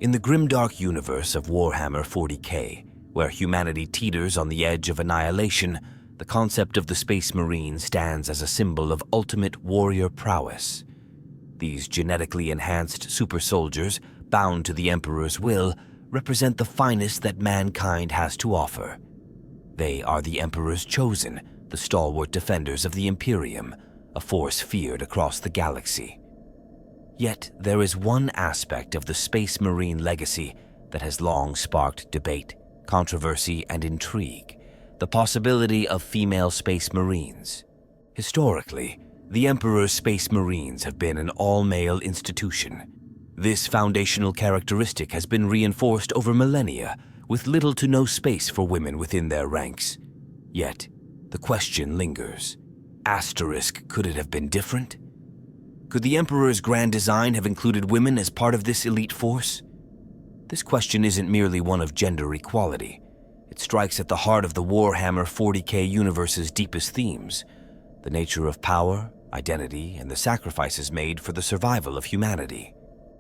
In the grimdark universe of Warhammer 40K, where humanity teeters on the edge of annihilation, the concept of the Space Marine stands as a symbol of ultimate warrior prowess. These genetically enhanced super soldiers, bound to the Emperor's will, represent the finest that mankind has to offer. They are the Emperor's chosen, the stalwart defenders of the Imperium, a force feared across the galaxy. Yet there is one aspect of the Space Marine legacy that has long sparked debate, controversy, and intrigue: the possibility of female Space Marines. Historically, the Emperor's Space Marines have been an all-male institution. This foundational characteristic has been reinforced over millennia, with little to no space for women within their ranks. Yet, the question lingers. Could it have been different? Could the Emperor's grand design have included women as part of this elite force? This question isn't merely one of gender equality. It strikes at the heart of the Warhammer 40K universe's deepest themes: the nature of power, identity, and the sacrifices made for the survival of humanity.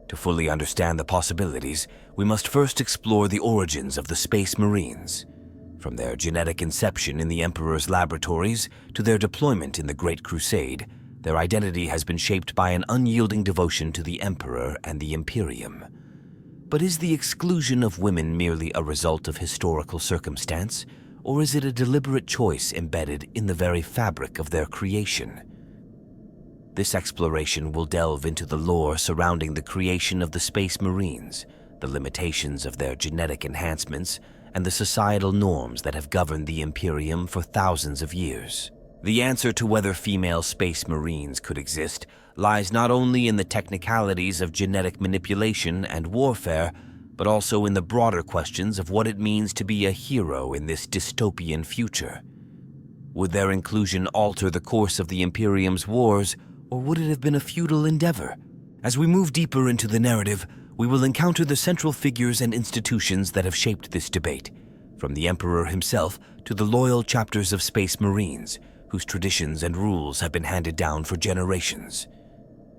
To fully understand the possibilities, we must first explore the origins of the Space Marines. From their genetic inception in the Emperor's laboratories to their deployment in the Great Crusade, their identity has been shaped by an unyielding devotion to the Emperor and the Imperium. But is the exclusion of women merely a result of historical circumstance, or is it a deliberate choice embedded in the very fabric of their creation? This exploration will delve into the lore surrounding the creation of the Space Marines, the limitations of their genetic enhancements, and the societal norms that have governed the Imperium for thousands of years. The answer to whether female Space Marines could exist lies not only in the technicalities of genetic manipulation and warfare, but also in the broader questions of what it means to be a hero in this dystopian future. Would their inclusion alter the course of the Imperium's wars, or would it have been a futile endeavor? As we move deeper into the narrative, we will encounter the central figures and institutions that have shaped this debate, from the Emperor himself to the loyal chapters of Space Marines, whose traditions and rules have been handed down for generations.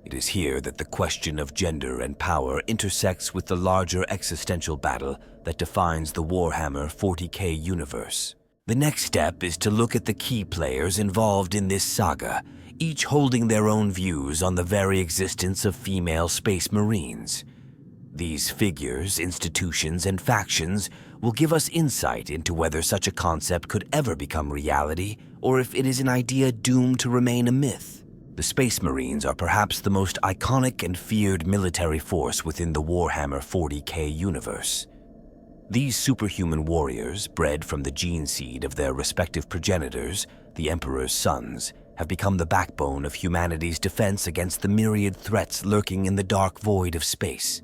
It is here that the question of gender and power intersects with the larger existential battle that defines the Warhammer 40K universe. The next step is to look at the key players involved in this saga, each holding their own views on the very existence of female Space Marines. These figures, institutions, and factions will give us insight into whether such a concept could ever become reality, or if it is an idea doomed to remain a myth. The Space Marines are perhaps the most iconic and feared military force within the Warhammer 40K universe. These superhuman warriors, bred from the gene seed of their respective progenitors, the Emperor's sons, have become the backbone of humanity's defense against the myriad threats lurking in the dark void of space.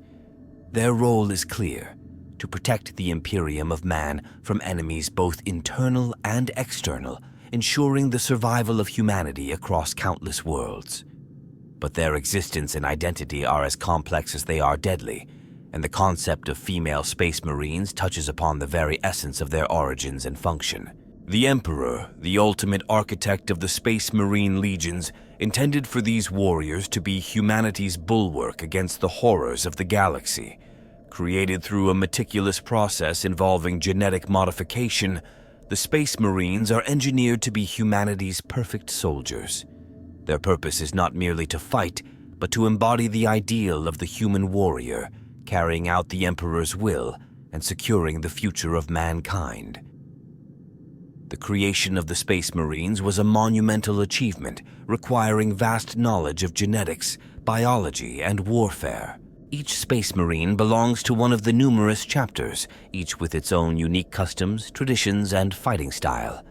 Their role is clear: to protect the Imperium of man from enemies both internal and external, ensuring the survival of humanity across countless worlds. But their existence and identity are as complex as they are deadly, and the concept of female Space Marines touches upon the very essence of their origins and function. The Emperor, the ultimate architect of the Space Marine legions, intended for these warriors to be humanity's bulwark against the horrors of the galaxy. Created through a meticulous process involving genetic modification, the Space Marines are engineered to be humanity's perfect soldiers. Their purpose is not merely to fight, but to embody the ideal of the human warrior, carrying out the Emperor's will and securing the future of mankind. The creation of the Space Marines was a monumental achievement, requiring vast knowledge of genetics, biology, and warfare. Each Space Marine belongs to one of the numerous chapters, each with its own unique customs, traditions, and fighting style.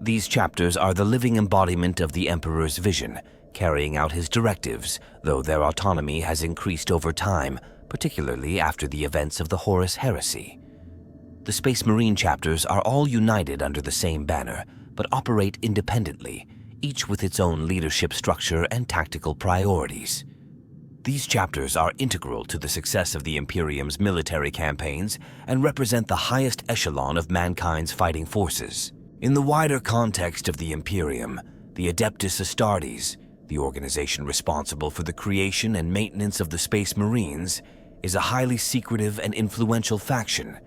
These chapters are the living embodiment of the Emperor's vision, carrying out his directives, though their autonomy has increased over time, particularly after the events of the Horus Heresy. The Space Marine chapters are all united under the same banner, but operate independently, each with its own leadership structure and tactical priorities. These chapters are integral to the success of the Imperium's military campaigns and represent the highest echelon of mankind's fighting forces. In the wider context of the Imperium, the Adeptus Astartes, the organization responsible for the creation and maintenance of the Space Marines, is a highly secretive and influential faction.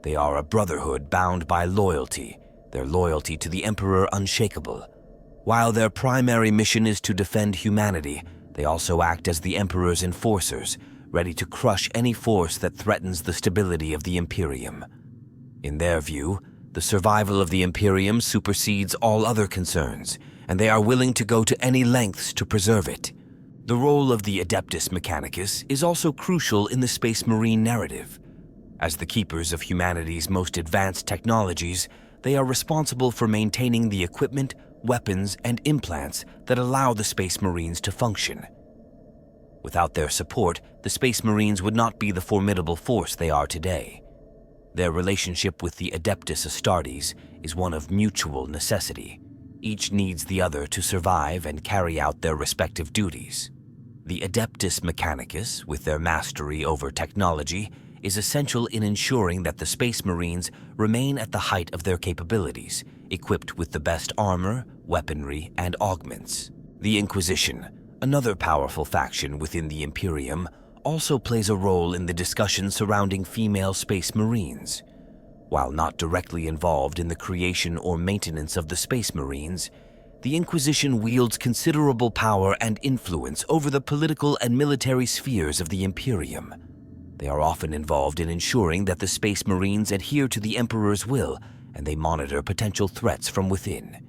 They are a brotherhood bound by loyalty, their loyalty to the Emperor unshakable. While their primary mission is to defend humanity, they also act as the Emperor's enforcers, ready to crush any force that threatens the stability of the Imperium. In their view, the survival of the Imperium supersedes all other concerns, and they are willing to go to any lengths to preserve it. The role of the Adeptus Mechanicus is also crucial in the Space Marine narrative. As the keepers of humanity's most advanced technologies, they are responsible for maintaining the equipment, weapons, and implants that allow the Space Marines to function. Without their support, the Space Marines would not be the formidable force they are today. Their relationship with the Adeptus Astartes is one of mutual necessity. Each needs the other to survive and carry out their respective duties. The Adeptus Mechanicus, with their mastery over technology, is essential in ensuring that the Space Marines remain at the height of their capabilities, equipped with the best armor, weaponry, and augments. The Inquisition, another powerful faction within the Imperium, also plays a role in the discussion surrounding female Space Marines. While not directly involved in the creation or maintenance of the Space Marines, the Inquisition wields considerable power and influence over the political and military spheres of the Imperium. They are often involved in ensuring that the Space Marines adhere to the Emperor's will, and they monitor potential threats from within.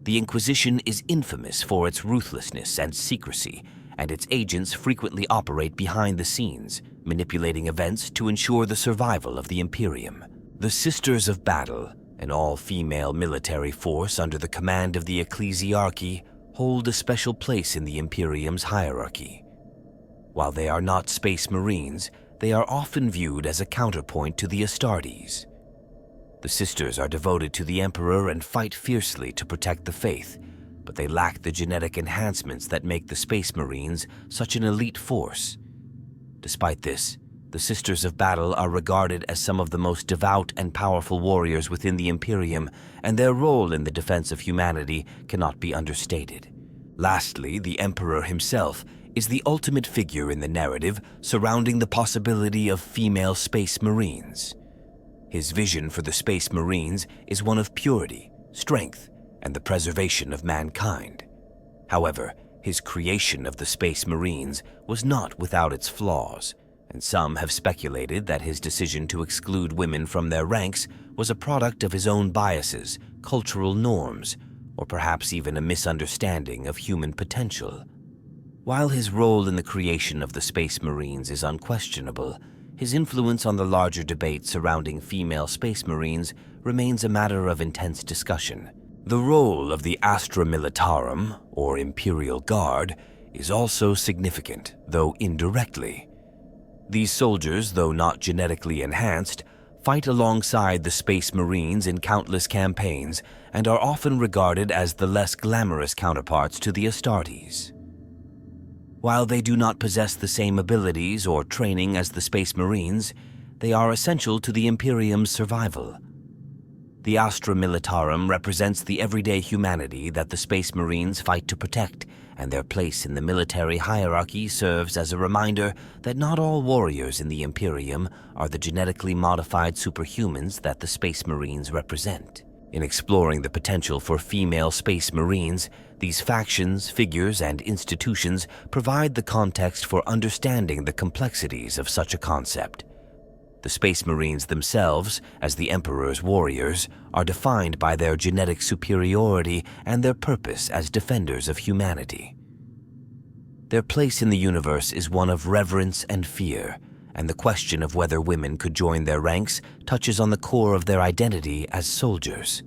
The Inquisition is infamous for its ruthlessness and secrecy, and its agents frequently operate behind the scenes, manipulating events to ensure the survival of the Imperium. The Sisters of Battle, an all-female military force under the command of the Ecclesiarchy, hold a special place in the Imperium's hierarchy. While they are not Space Marines, they are often viewed as a counterpoint to the Astartes. The Sisters are devoted to the Emperor and fight fiercely to protect the faith, but they lack the genetic enhancements that make the Space Marines such an elite force. Despite this, the Sisters of Battle are regarded as some of the most devout and powerful warriors within the Imperium, and their role in the defense of humanity cannot be understated. Lastly, the Emperor himself is the ultimate figure in the narrative surrounding the possibility of female Space Marines. His vision for the Space Marines is one of purity, strength, and the preservation of mankind. However, his creation of the Space Marines was not without its flaws, and some have speculated that his decision to exclude women from their ranks was a product of his own biases, cultural norms, or perhaps even a misunderstanding of human potential. While his role in the creation of the Space Marines is unquestionable, his influence on the larger debate surrounding female Space Marines remains a matter of intense discussion. The role of the Astra Militarum, or Imperial Guard, is also significant, though indirectly. These soldiers, though not genetically enhanced, fight alongside the Space Marines in countless campaigns and are often regarded as the less glamorous counterparts to the Astartes. While they do not possess the same abilities or training as the Space Marines, they are essential to the Imperium's survival. The Astra Militarum represents the everyday humanity that the Space Marines fight to protect, and their place in the military hierarchy serves as a reminder that not all warriors in the Imperium are the genetically modified superhumans that the Space Marines represent. In exploring the potential for female Space Marines, these factions, figures, and institutions provide the context for understanding the complexities of such a concept. The Space Marines themselves, as the Emperor's warriors, are defined by their genetic superiority and their purpose as defenders of humanity. Their place in the universe is one of reverence and fear, and the question of whether women could join their ranks touches on the core of their identity as soldiers.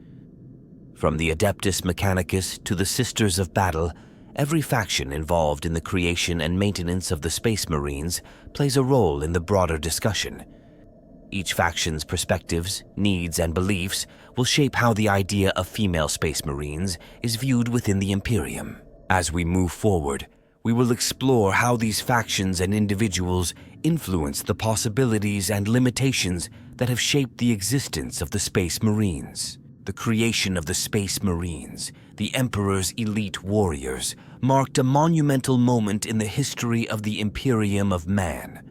From the Adeptus Mechanicus to the Sisters of Battle, every faction involved in the creation and maintenance of the Space Marines plays a role in the broader discussion. Each faction's perspectives, needs, and beliefs will shape how the idea of female Space Marines is viewed within the Imperium. As we move forward, we will explore how these factions and individuals influence the possibilities and limitations that have shaped the existence of the Space Marines. The creation of the Space Marines, the Emperor's elite warriors, marked a monumental moment in the history of the Imperium of Man.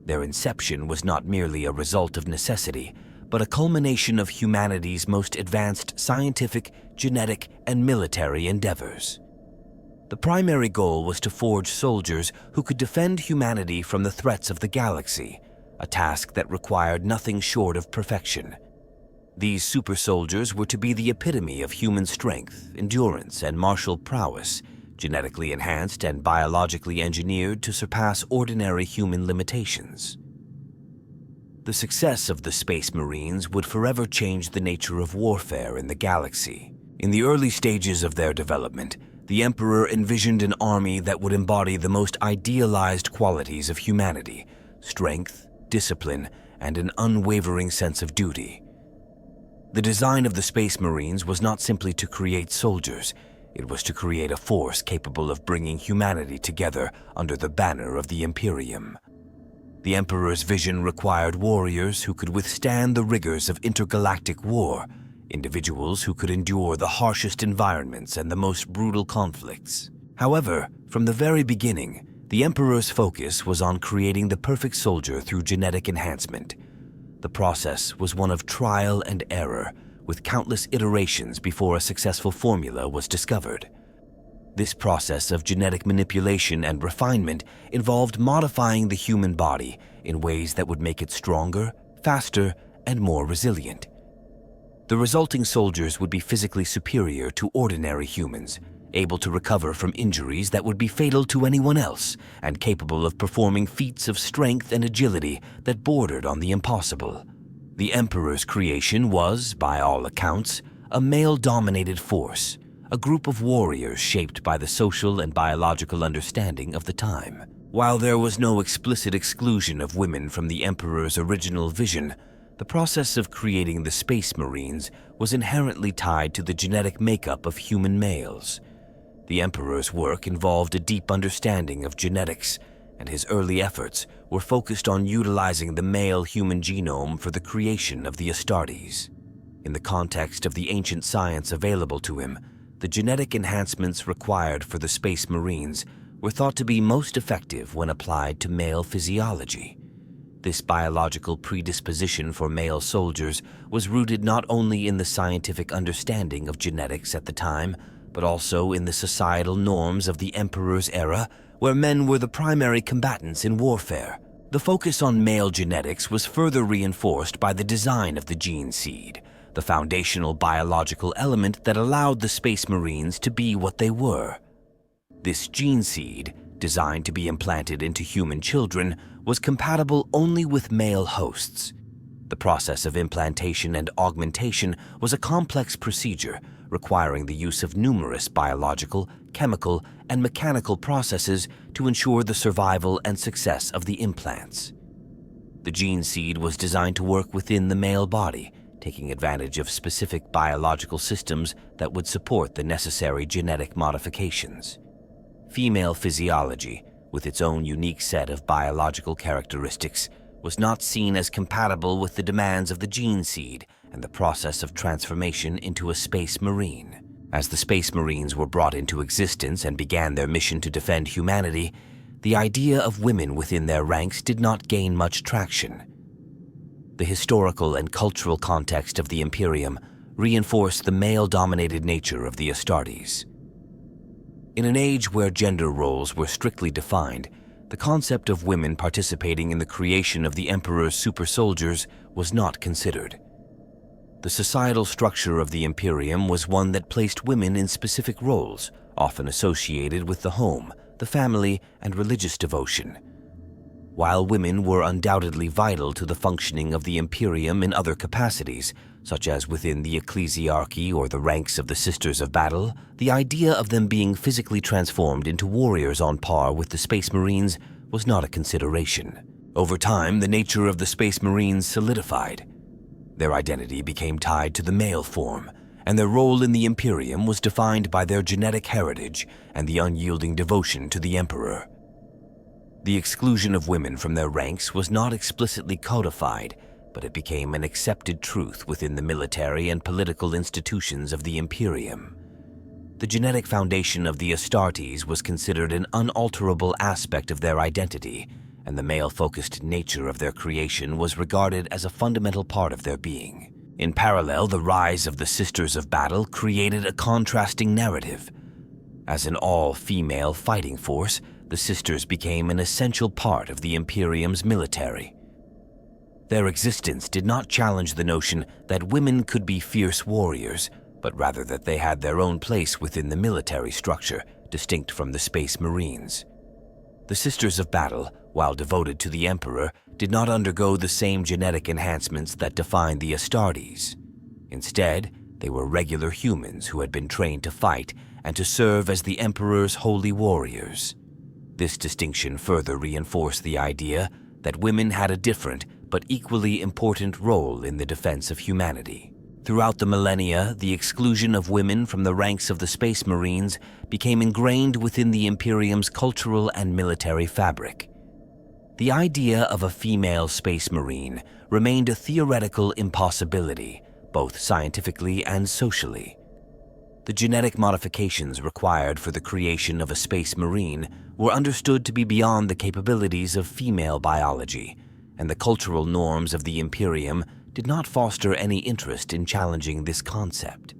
Their inception was not merely a result of necessity, but a culmination of humanity's most advanced scientific, genetic, and military endeavors. The primary goal was to forge soldiers who could defend humanity from the threats of the galaxy, a task that required nothing short of perfection. These super soldiers were to be the epitome of human strength, endurance, and martial prowess, genetically enhanced and biologically engineered to surpass ordinary human limitations. The success of the Space Marines would forever change the nature of warfare in the galaxy. In the early stages of their development, the Emperor envisioned an army that would embody the most idealized qualities of humanity: strength, discipline, and an unwavering sense of duty. The design of the Space Marines was not simply to create soldiers, it was to create a force capable of bringing humanity together under the banner of the Imperium. The Emperor's vision required warriors who could withstand the rigors of intergalactic war, individuals who could endure the harshest environments and the most brutal conflicts. However, from the very beginning, the Emperor's focus was on creating the perfect soldier through genetic enhancement. The process was one of trial and error, with countless iterations before a successful formula was discovered. This process of genetic manipulation and refinement involved modifying the human body in ways that would make it stronger, faster, and more resilient. The resulting soldiers would be physically superior to ordinary humans, able to recover from injuries that would be fatal to anyone else, and capable of performing feats of strength and agility that bordered on the impossible. The Emperor's creation was, by all accounts, a male-dominated force, a group of warriors shaped by the social and biological understanding of the time. While there was no explicit exclusion of women from the Emperor's original vision, the process of creating the Space Marines was inherently tied to the genetic makeup of human males. The Emperor's work involved a deep understanding of genetics, and his early efforts were focused on utilizing the male human genome for the creation of the Astartes. In the context of the ancient science available to him, the genetic enhancements required for the Space Marines were thought to be most effective when applied to male physiology. This biological predisposition for male soldiers was rooted not only in the scientific understanding of genetics at the time, but also in the societal norms of the Emperor's era, where men were the primary combatants in warfare. The focus on male genetics was further reinforced by the design of the gene seed, the foundational biological element that allowed the Space Marines to be what they were. This gene seed, designed to be implanted into human children, was compatible only with male hosts. The process of implantation and augmentation was a complex procedure requiring the use of numerous biological, chemical, and mechanical processes to ensure the survival and success of the implants. The gene seed was designed to work within the male body, taking advantage of specific biological systems that would support the necessary genetic modifications. Female physiology, with its own unique set of biological characteristics, was not seen as compatible with the demands of the gene seed and the process of transformation into a Space Marine. As the Space Marines were brought into existence and began their mission to defend humanity, the idea of women within their ranks did not gain much traction. The historical and cultural context of the Imperium reinforced the male-dominated nature of the Astartes. In an age where gender roles were strictly defined, the concept of women participating in the creation of the Emperor's super soldiers was not considered. The societal structure of the Imperium was one that placed women in specific roles, often associated with the home, the family, and religious devotion. While women were undoubtedly vital to the functioning of the Imperium in other capacities, such as within the ecclesiarchy or the ranks of the Sisters of Battle, the idea of them being physically transformed into warriors on par with the Space Marines was not a consideration. Over time, the nature of the Space Marines solidified. Their identity became tied to the male form, and their role in the Imperium was defined by their genetic heritage and the unyielding devotion to the Emperor. The exclusion of women from their ranks was not explicitly codified, but it became an accepted truth within the military and political institutions of the Imperium. The genetic foundation of the Astartes was considered an unalterable aspect of their identity, and the male-focused nature of their creation was regarded as a fundamental part of their being. In parallel, the rise of the Sisters of Battle created a contrasting narrative. As an all-female fighting force, the Sisters became an essential part of the Imperium's military. Their existence did not challenge the notion that women could be fierce warriors, but rather that they had their own place within the military structure, distinct from the Space Marines. The Sisters of Battle, while devoted to the Emperor, did not undergo the same genetic enhancements that defined the Astartes. Instead, they were regular humans who had been trained to fight and to serve as the Emperor's holy warriors. This distinction further reinforced the idea that women had a different but equally important role in the defense of humanity. Throughout the millennia, the exclusion of women from the ranks of the Space Marines became ingrained within the Imperium's cultural and military fabric. The idea of a female Space Marine remained a theoretical impossibility, both scientifically and socially. The genetic modifications required for the creation of a Space Marine were understood to be beyond the capabilities of female biology, and the cultural norms of the Imperium did not foster any interest in challenging this concept.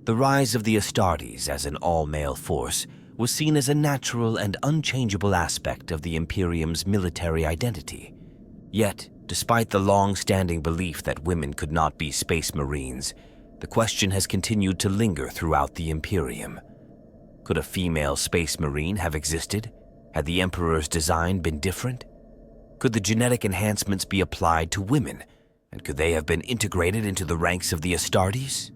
The rise of the Astartes as an all-male force was seen as a natural and unchangeable aspect of the Imperium's military identity. Yet, despite the long-standing belief that women could not be Space Marines, the question has continued to linger throughout the Imperium. Could a female Space Marine have existed had the Emperor's design been different? Could the genetic enhancements be applied to women, and could they have been integrated into the ranks of the Astartes?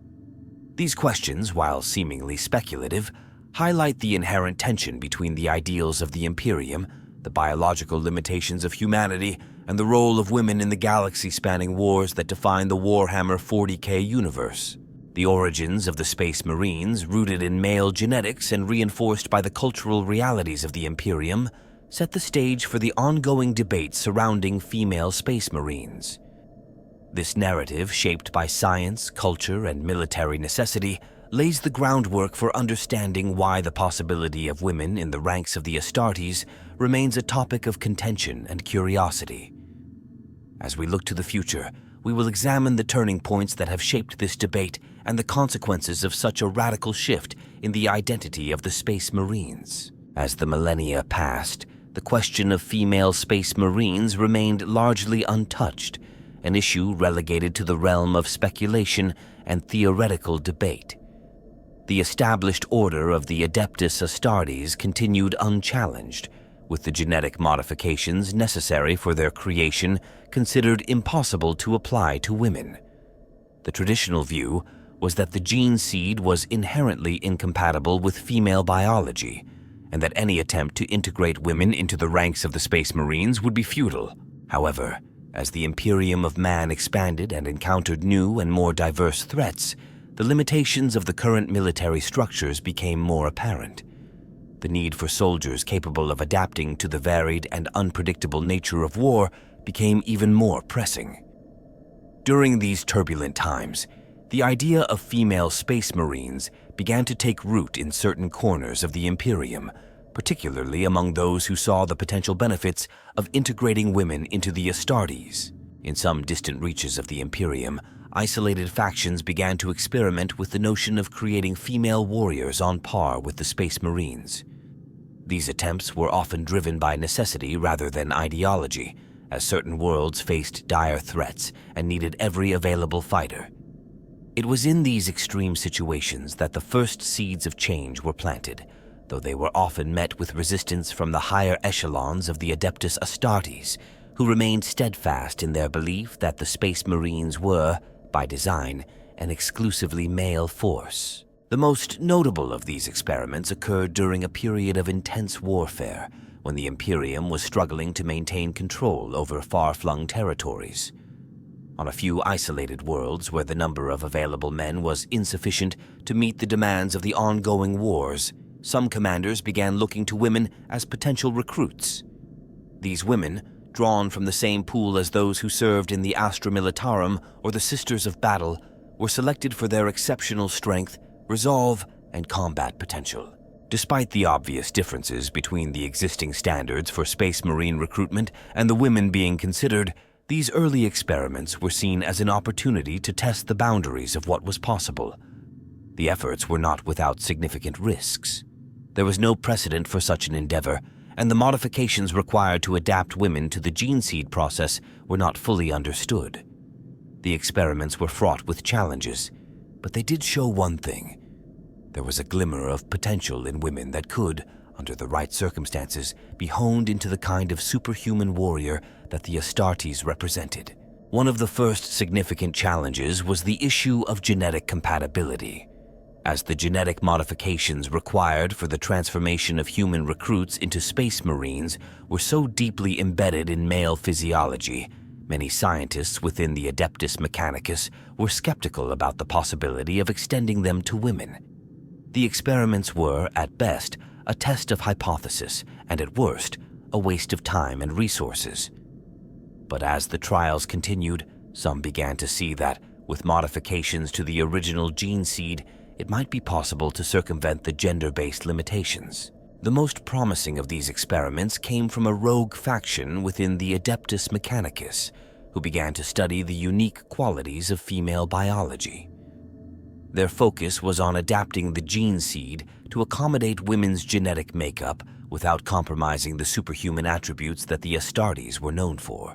These questions, while seemingly speculative, highlight the inherent tension between the ideals of the Imperium, the biological limitations of humanity, and the role of women in the galaxy-spanning wars that define the Warhammer 40K universe. The origins of the Space Marines, rooted in male genetics and reinforced by the cultural realities of the Imperium, set the stage for the ongoing debate surrounding female Space Marines. This narrative, shaped by science, culture, and military necessity, lays the groundwork for understanding why the possibility of women in the ranks of the Astartes remains a topic of contention and curiosity. As we look to the future, we will examine the turning points that have shaped this debate and the consequences of such a radical shift in the identity of the Space Marines. As the millennia passed, the question of female Space Marines remained largely untouched, an issue relegated to the realm of speculation and theoretical debate. The established order of the Adeptus Astartes continued unchallenged, with the genetic modifications necessary for their creation considered impossible to apply to women. The traditional view was that the gene seed was inherently incompatible with female biology, and that any attempt to integrate women into the ranks of the Space Marines would be futile. However, as the Imperium of Man expanded and encountered new and more diverse threats, the limitations of the current military structures became more apparent. The need for soldiers capable of adapting to the varied and unpredictable nature of war became even more pressing. During these turbulent times, the idea of female Space Marines began to take root in certain corners of the Imperium, particularly among those who saw the potential benefits of integrating women into the Astartes. In some distant reaches of the Imperium, isolated factions began to experiment with the notion of creating female warriors on par with the Space Marines. These attempts were often driven by necessity rather than ideology, as certain worlds faced dire threats and needed every available fighter. It was in these extreme situations that the first seeds of change were planted, though they were often met with resistance from the higher echelons of the Adeptus Astartes, who remained steadfast in their belief that the Space Marines were, by design, an exclusively male force. The most notable of these experiments occurred during a period of intense warfare, when the Imperium was struggling to maintain control over far-flung territories. On a few isolated worlds where the number of available men was insufficient to meet the demands of the ongoing wars, some commanders began looking to women as potential recruits. These women, drawn from the same pool as those who served in the Astra Militarum or the Sisters of Battle, were selected for their exceptional strength, resolve, and combat potential. Despite the obvious differences between the existing standards for Space Marine recruitment and the women being considered, these early experiments were seen as an opportunity to test the boundaries of what was possible. The efforts were not without significant risks. There was no precedent for such an endeavor, and the modifications required to adapt women to the gene seed process were not fully understood. The experiments were fraught with challenges, but they did show one thing. There was a glimmer of potential in women that could, under the right circumstances, be honed into the kind of superhuman warrior that the Astartes represented. One of the first significant challenges was the issue of genetic compatibility. As the genetic modifications required for the transformation of human recruits into Space Marines were so deeply embedded in male physiology, many scientists within the Adeptus Mechanicus were skeptical about the possibility of extending them to women. The experiments were, at best, a test of hypothesis, and at worst, a waste of time and resources. But as the trials continued, some began to see that, with modifications to the original gene seed, it might be possible to circumvent the gender-based limitations. The most promising of these experiments came from a rogue faction within the Adeptus Mechanicus, who began to study the unique qualities of female biology. Their focus was on adapting the gene seed to accommodate women's genetic makeup without compromising the superhuman attributes that the Astartes were known for.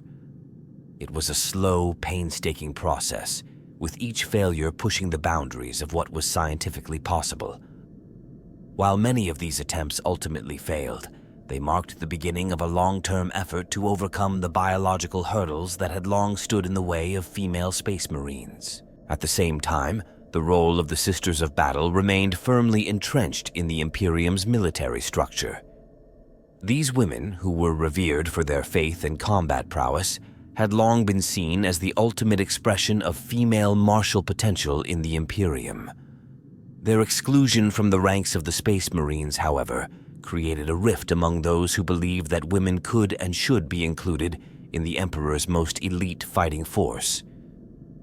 It was a slow, painstaking process, with each failure pushing the boundaries of what was scientifically possible. While many of these attempts ultimately failed, they marked the beginning of a long-term effort to overcome the biological hurdles that had long stood in the way of female Space Marines. At the same time, the role of the Sisters of Battle remained firmly entrenched in the Imperium's military structure. These women, who were revered for their faith and combat prowess, had long been seen as the ultimate expression of female martial potential in the Imperium. Their exclusion from the ranks of the Space Marines, however, created a rift among those who believed that women could and should be included in the Emperor's most elite fighting force.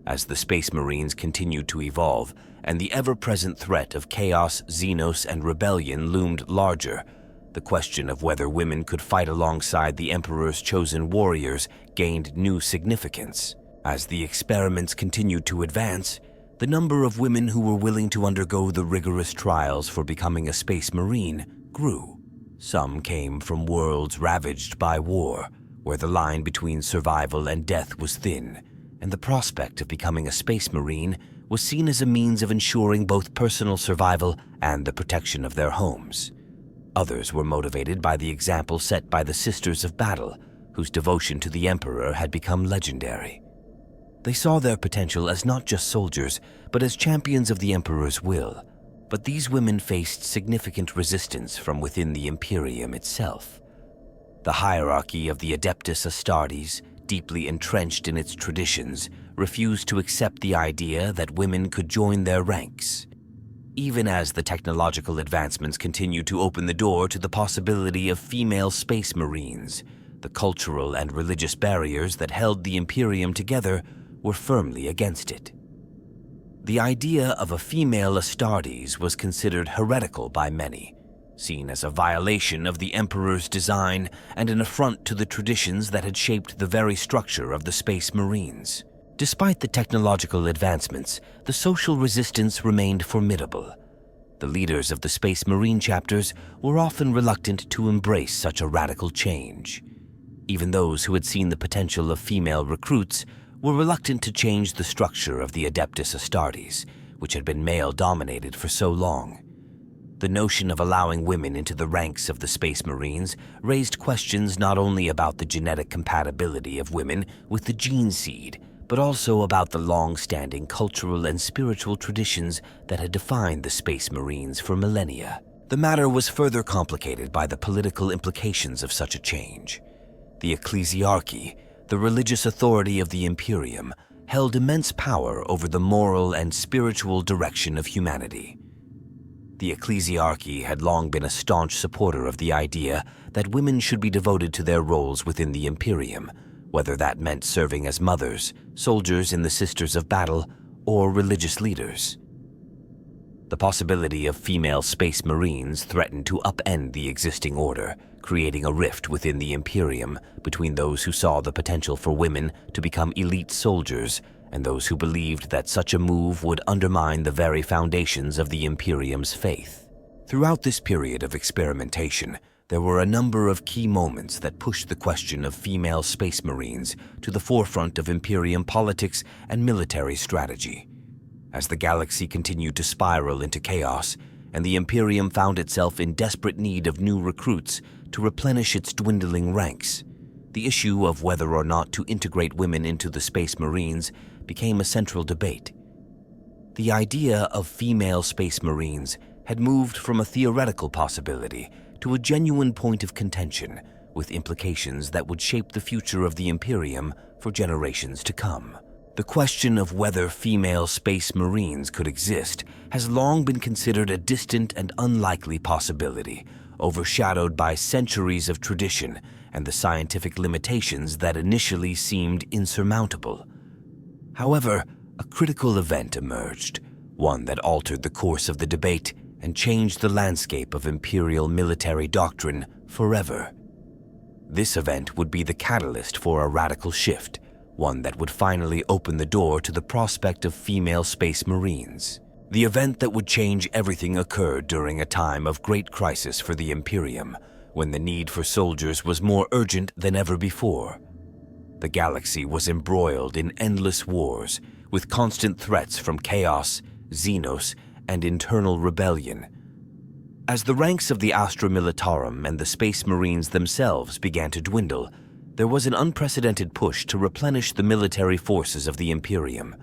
As the Space Marines continued to evolve, and the ever-present threat of chaos, xenos, and rebellion loomed larger, the question of whether women could fight alongside the Emperor's chosen warriors gained new significance. As the experiments continued to advance, the number of women who were willing to undergo the rigorous trials for becoming a Space Marine grew. Some came from worlds ravaged by war, where the line between survival and death was thin, and the prospect of becoming a Space Marine was seen as a means of ensuring both personal survival and the protection of their homes. Others were motivated by the example set by the Sisters of Battle, whose devotion to the Emperor had become legendary. They saw their potential as not just soldiers, but as champions of the Emperor's will. But these women faced significant resistance from within the Imperium itself. The hierarchy of the Adeptus Astartes, deeply entrenched in its traditions, refused to accept the idea that women could join their ranks. Even as the technological advancements continued to open the door to the possibility of female Space Marines, the cultural and religious barriers that held the Imperium together were firmly against it. The idea of a female Astartes was considered heretical by many, seen as a violation of the Emperor's design and an affront to the traditions that had shaped the very structure of the Space Marines. Despite the technological advancements, the social resistance remained formidable. The leaders of the Space Marine chapters were often reluctant to embrace such a radical change. Even those who had seen the potential of female recruits were reluctant to change the structure of the Adeptus Astartes, which had been male-dominated for so long. The notion of allowing women into the ranks of the Space Marines raised questions not only about the genetic compatibility of women with the gene seed, but also about the long-standing cultural and spiritual traditions that had defined the Space Marines for millennia. The matter was further complicated by the political implications of such a change. The ecclesiarchy, the religious authority of the Imperium, held immense power over the moral and spiritual direction of humanity. The ecclesiarchy had long been a staunch supporter of the idea that women should be devoted to their roles within the Imperium, whether that meant serving as mothers, soldiers in the Sisters of Battle, or religious leaders. The possibility of female space marines threatened to upend the existing order, creating a rift within the Imperium between those who saw the potential for women to become elite soldiers and those who believed that such a move would undermine the very foundations of the Imperium's faith. Throughout this period of experimentation, there were a number of key moments that pushed the question of female space marines to the forefront of Imperium politics and military strategy. As the galaxy continued to spiral into chaos, and the Imperium found itself in desperate need of new recruits to replenish its dwindling ranks, the issue of whether or not to integrate women into the Space Marines became a central debate. The idea of female Space Marines had moved from a theoretical possibility to a genuine point of contention, with implications that would shape the future of the Imperium for generations to come. The question of whether female Space Marines could exist has long been considered a distant and unlikely possibility, overshadowed by centuries of tradition and the scientific limitations that initially seemed insurmountable. However, a critical event emerged, one that altered the course of the debate and changed the landscape of Imperial military doctrine forever. This event would be the catalyst for a radical shift, one that would finally open the door to the prospect of female Space Marines. The event that would change everything occurred during a time of great crisis for the Imperium, when the need for soldiers was more urgent than ever before. The galaxy was embroiled in endless wars, with constant threats from chaos, Xenos, and internal rebellion. As the ranks of the Astra Militarum and the Space Marines themselves began to dwindle, there was an unprecedented push to replenish the military forces of the Imperium.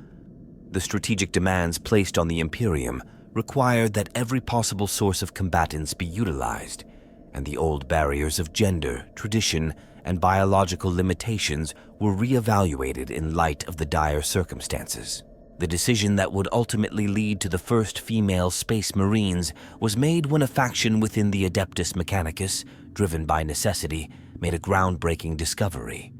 The strategic demands placed on the Imperium required that every possible source of combatants be utilized, and the old barriers of gender, tradition, and biological limitations were reevaluated in light of the dire circumstances. The decision that would ultimately lead to the first female Space Marines was made when a faction within the Adeptus Mechanicus, driven by necessity, made a groundbreaking discovery.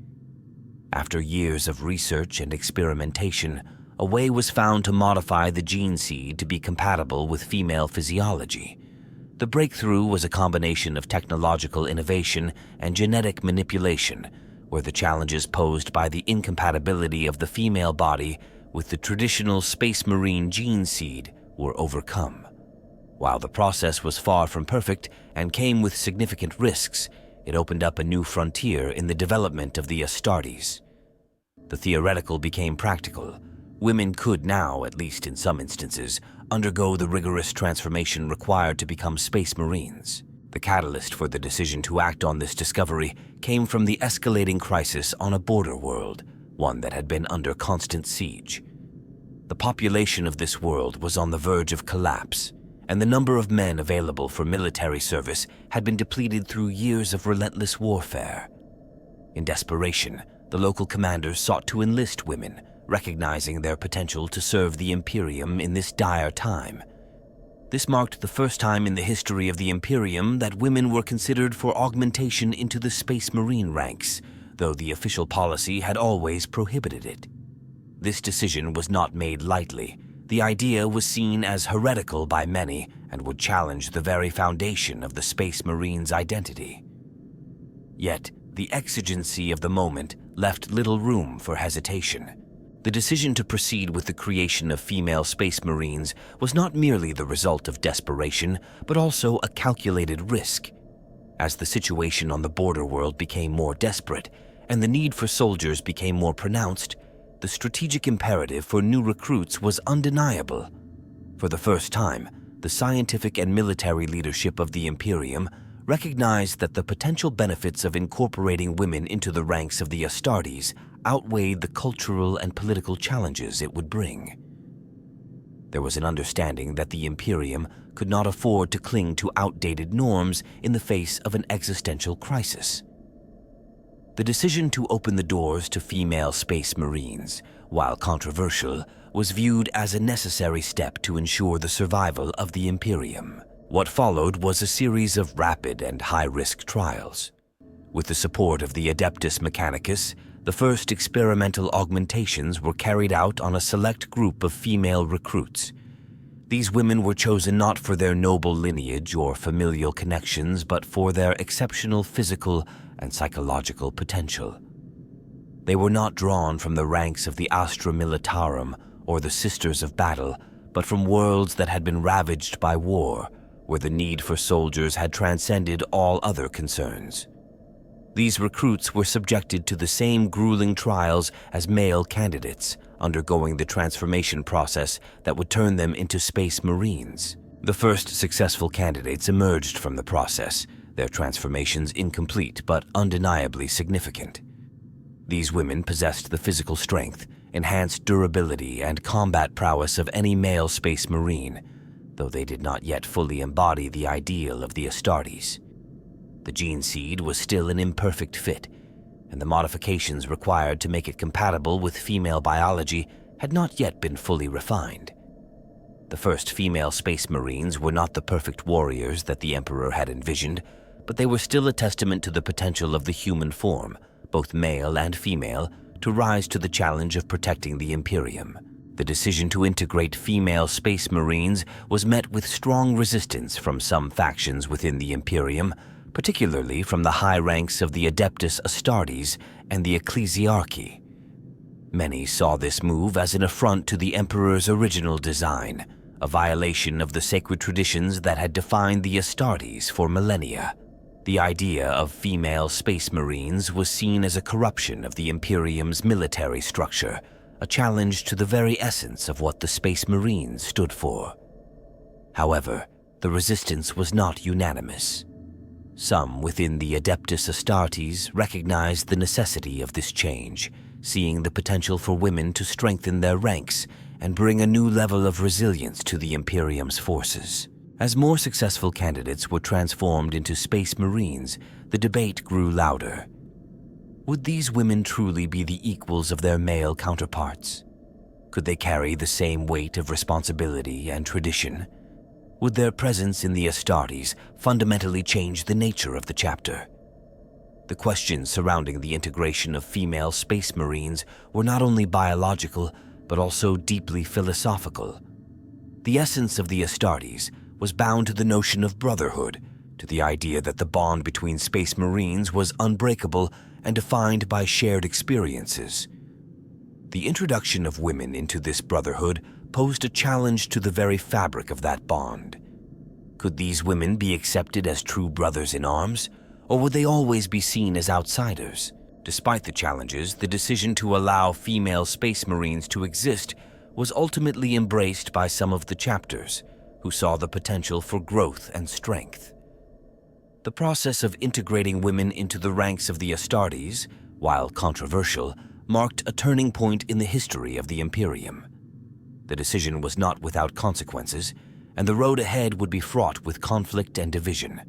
After years of research and experimentation, a way was found to modify the gene seed to be compatible with female physiology. The breakthrough was a combination of technological innovation and genetic manipulation, where the challenges posed by the incompatibility of the female body with the traditional Space Marine gene seed were overcome. While the process was far from perfect and came with significant risks, it opened up a new frontier in the development of the Astartes. The theoretical became practical. Women could now, at least in some instances, undergo the rigorous transformation required to become Space Marines. The catalyst for the decision to act on this discovery came from the escalating crisis on a border world, one that had been under constant siege. The population of this world was on the verge of collapse, and the number of men available for military service had been depleted through years of relentless warfare. In desperation, the local commanders sought to enlist women, recognizing their potential to serve the Imperium in this dire time. This marked the first time in the history of the Imperium that women were considered for augmentation into the Space Marine ranks, though the official policy had always prohibited it. This decision was not made lightly. The idea was seen as heretical by many and would challenge the very foundation of the Space Marines' identity. Yet, the exigency of the moment left little room for hesitation. The decision to proceed with the creation of female Space Marines was not merely the result of desperation, but also a calculated risk. As the situation on the border world became more desperate and the need for soldiers became more pronounced, the strategic imperative for new recruits was undeniable. For the first time, the scientific and military leadership of the Imperium recognized that the potential benefits of incorporating women into the ranks of the Astartes outweighed the cultural and political challenges it would bring. There was an understanding that the Imperium could not afford to cling to outdated norms in the face of an existential crisis. The decision to open the doors to female Space Marines, while controversial, was viewed as a necessary step to ensure the survival of the Imperium. What followed was a series of rapid and high-risk trials. With the support of the Adeptus Mechanicus, the first experimental augmentations were carried out on a select group of female recruits. These women were chosen not for their noble lineage or familial connections, but for their exceptional physical and psychological potential. They were not drawn from the ranks of the Astra Militarum or the Sisters of Battle, but from worlds that had been ravaged by war, where the need for soldiers had transcended all other concerns. These recruits were subjected to the same grueling trials as male candidates, undergoing the transformation process that would turn them into Space Marines. The first successful candidates emerged from the process, their transformations incomplete but undeniably significant. These women possessed the physical strength, enhanced durability, and combat prowess of any male Space Marine, though they did not yet fully embody the ideal of the Astartes. The gene seed was still an imperfect fit, and the modifications required to make it compatible with female biology had not yet been fully refined. The first female Space Marines were not the perfect warriors that the Emperor had envisioned, but they were still a testament to the potential of the human form, both male and female, to rise to the challenge of protecting the Imperium. The decision to integrate female Space Marines was met with strong resistance from some factions within the Imperium, particularly from the high ranks of the Adeptus Astartes and the Ecclesiarchy. Many saw this move as an affront to the Emperor's original design, a violation of the sacred traditions that had defined the Astartes for millennia. The idea of female Space Marines was seen as a corruption of the Imperium's military structure, a challenge to the very essence of what the Space Marines stood for. However, the resistance was not unanimous. Some within the Adeptus Astartes recognized the necessity of this change, seeing the potential for women to strengthen their ranks and bring a new level of resilience to the Imperium's forces. As more successful candidates were transformed into Space Marines, the debate grew louder. Would these women truly be the equals of their male counterparts? Could they carry the same weight of responsibility and tradition? Would their presence in the Astartes fundamentally change the nature of the chapter? The questions surrounding the integration of female Space Marines were not only biological, but also deeply philosophical. The essence of the Astartes was bound to the notion of brotherhood, to the idea that the bond between Space Marines was unbreakable and defined by shared experiences. The introduction of women into this brotherhood posed a challenge to the very fabric of that bond. Could these women be accepted as true brothers in arms, or would they always be seen as outsiders? Despite the challenges, the decision to allow female Space Marines to exist was ultimately embraced by some of the chapters, who saw the potential for growth and strength. The process of integrating women into the ranks of the Astartes, while controversial, marked a turning point in the history of the Imperium. The decision was not without consequences, and the road ahead would be fraught with conflict and division.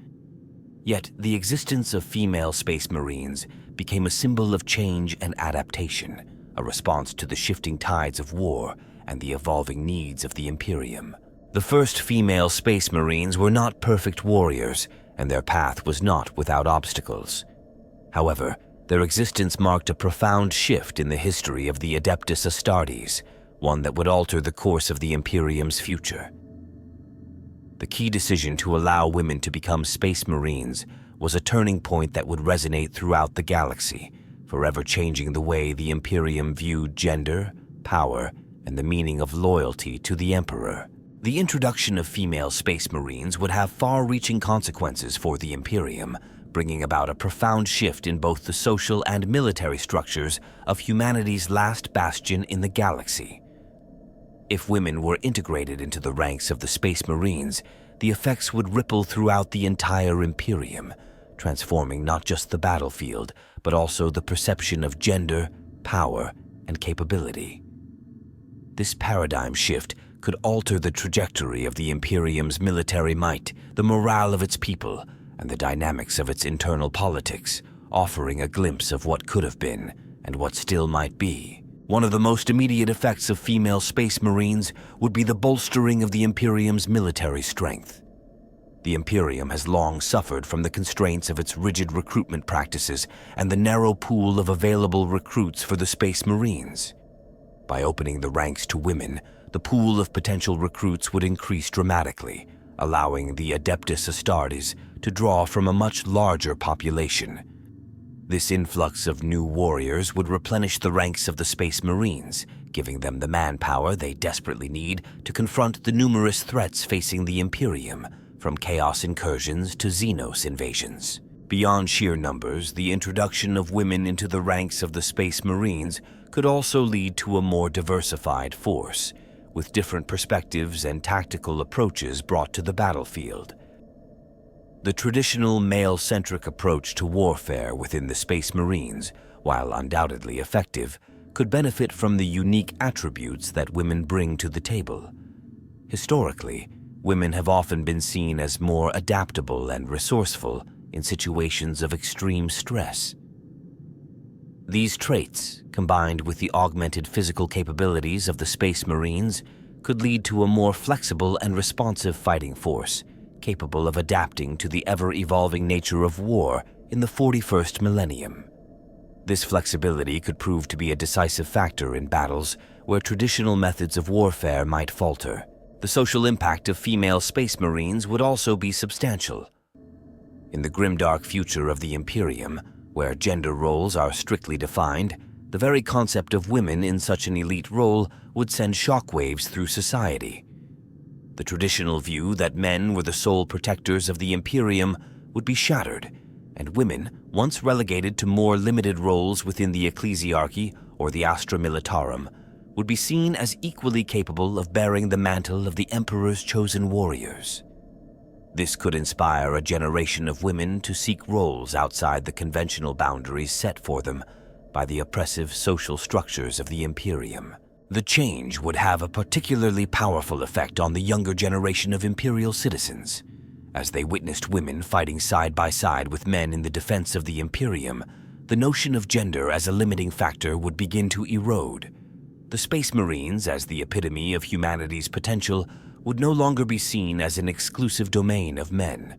Yet, the existence of female Space Marines became a symbol of change and adaptation, a response to the shifting tides of war and the evolving needs of the Imperium. The first female Space Marines were not perfect warriors, and their path was not without obstacles. However, their existence marked a profound shift in the history of the Adeptus Astartes, one that would alter the course of the Imperium's future. The key decision to allow women to become Space Marines was a turning point that would resonate throughout the galaxy, forever changing the way the Imperium viewed gender, power, and the meaning of loyalty to the Emperor. The introduction of female Space Marines would have far-reaching consequences for the Imperium, bringing about a profound shift in both the social and military structures of humanity's last bastion in the galaxy. If women were integrated into the ranks of the Space Marines, the effects would ripple throughout the entire Imperium, transforming not just the battlefield, but also the perception of gender, power, and capability. This paradigm shift could alter the trajectory of the Imperium's military might, the morale of its people, and the dynamics of its internal politics, offering a glimpse of what could have been and what still might be. One of the most immediate effects of female Space Marines would be the bolstering of the Imperium's military strength. The Imperium has long suffered from the constraints of its rigid recruitment practices and the narrow pool of available recruits for the Space Marines. By opening the ranks to women, the pool of potential recruits would increase dramatically, allowing the Adeptus Astartes to draw from a much larger population. This influx of new warriors would replenish the ranks of the Space Marines, giving them the manpower they desperately need to confront the numerous threats facing the Imperium, from Chaos incursions to Xenos invasions. Beyond sheer numbers, the introduction of women into the ranks of the Space Marines could also lead to a more diversified force, with different perspectives and tactical approaches brought to the battlefield. The traditional male-centric approach to warfare within the Space Marines, while undoubtedly effective, could benefit from the unique attributes that women bring to the table. Historically, women have often been seen as more adaptable and resourceful in situations of extreme stress. These traits, combined with the augmented physical capabilities of the Space Marines, could lead to a more flexible and responsive fighting force, capable of adapting to the ever-evolving nature of war in the 41st millennium. This flexibility could prove to be a decisive factor in battles where traditional methods of warfare might falter. The social impact of female Space Marines would also be substantial. In the grimdark future of the Imperium, where gender roles are strictly defined, the very concept of women in such an elite role would send shockwaves through society. The traditional view that men were the sole protectors of the Imperium would be shattered, and women, once relegated to more limited roles within the Ecclesiarchy or the Astra Militarum, would be seen as equally capable of bearing the mantle of the Emperor's chosen warriors. This could inspire a generation of women to seek roles outside the conventional boundaries set for them by the oppressive social structures of the Imperium. The change would have a particularly powerful effect on the younger generation of Imperial citizens. As they witnessed women fighting side by side with men in the defense of the Imperium, the notion of gender as a limiting factor would begin to erode. The Space Marines, as the epitome of humanity's potential, would no longer be seen as an exclusive domain of men.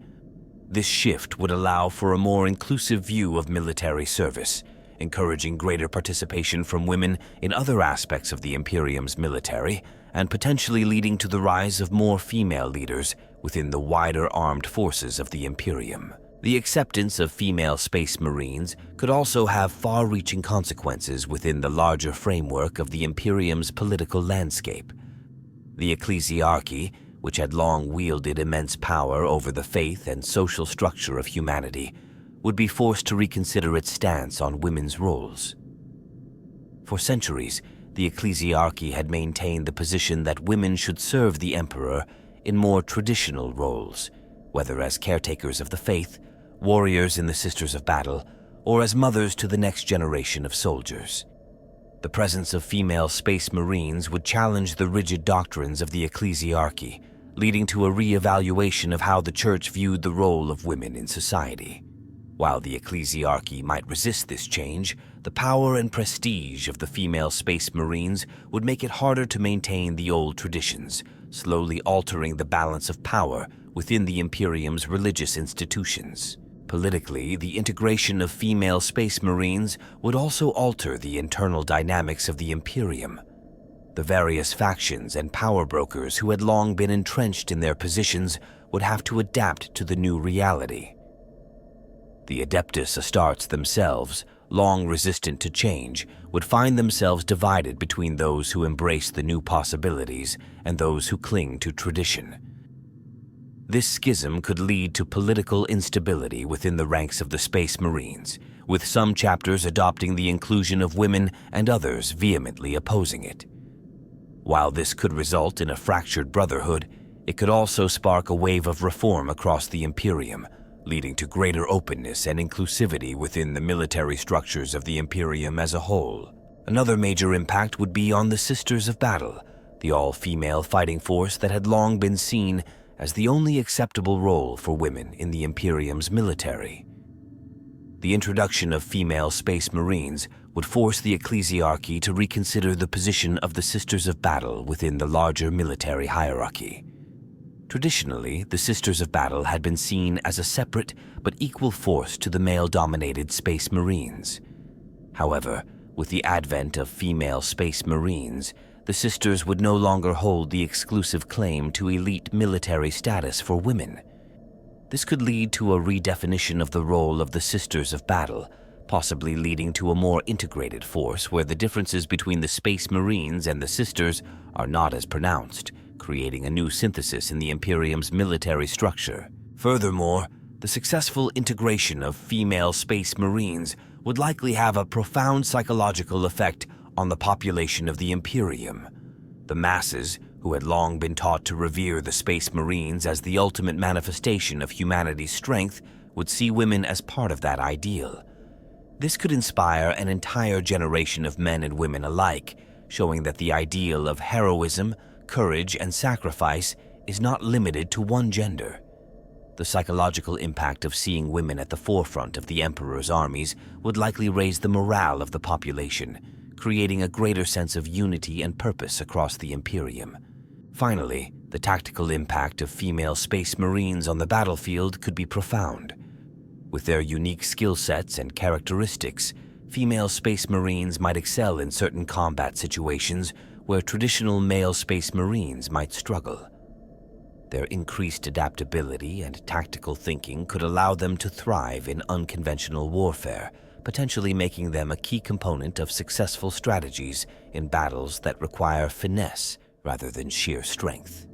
This shift would allow for a more inclusive view of military service, encouraging greater participation from women in other aspects of the Imperium's military, and potentially leading to the rise of more female leaders within the wider armed forces of the Imperium. The acceptance of female Space Marines could also have far-reaching consequences within the larger framework of the Imperium's political landscape. The Ecclesiarchy, which had long wielded immense power over the faith and social structure of humanity, would be forced to reconsider its stance on women's roles. For centuries, the Ecclesiarchy had maintained the position that women should serve the Emperor in more traditional roles, whether as caretakers of the faith, warriors in the Sisters of Battle, or as mothers to the next generation of soldiers. The presence of female Space Marines would challenge the rigid doctrines of the Ecclesiarchy, leading to a re-evaluation of how the Church viewed the role of women in society. While the Ecclesiarchy might resist this change, the power and prestige of the female Space Marines would make it harder to maintain the old traditions, slowly altering the balance of power within the Imperium's religious institutions. Politically, the integration of female Space Marines would also alter the internal dynamics of the Imperium. The various factions and power brokers who had long been entrenched in their positions would have to adapt to the new reality. The Adeptus Astartes themselves, long resistant to change, would find themselves divided between those who embrace the new possibilities and those who cling to tradition. This schism could lead to political instability within the ranks of the Space Marines, with some chapters adopting the inclusion of women and others vehemently opposing it. While this could result in a fractured brotherhood, it could also spark a wave of reform across the Imperium, leading to greater openness and inclusivity within the military structures of the Imperium as a whole. Another major impact would be on the Sisters of Battle, the all-female fighting force that had long been seen as the only acceptable role for women in the Imperium's military. The introduction of female Space Marines would force the Ecclesiarchy to reconsider the position of the Sisters of Battle within the larger military hierarchy. Traditionally, the Sisters of Battle had been seen as a separate but equal force to the male-dominated Space Marines. However, with the advent of female Space Marines, The sisters would no longer hold the exclusive claim to elite military status for women. This could lead to a redefinition of the role of the Sisters of Battle, possibly leading to a more integrated force where the differences between the Space Marines and the Sisters are not as pronounced, creating a new synthesis in the Imperium's military structure. Furthermore, the successful integration of female Space Marines would likely have a profound psychological effect on the population of the Imperium. The masses, who had long been taught to revere the Space Marines as the ultimate manifestation of humanity's strength, would see women as part of that ideal. This could inspire an entire generation of men and women alike, showing that the ideal of heroism, courage, and sacrifice is not limited to one gender. The psychological impact of seeing women at the forefront of the Emperor's armies would likely raise the morale of the population, creating a greater sense of unity and purpose across the Imperium. Finally, the tactical impact of female Space Marines on the battlefield could be profound. With their unique skill sets and characteristics, female Space Marines might excel in certain combat situations where traditional male Space Marines might struggle. Their increased adaptability and tactical thinking could allow them to thrive in unconventional warfare, potentially making them a key component of successful strategies in battles that require finesse rather than sheer strength.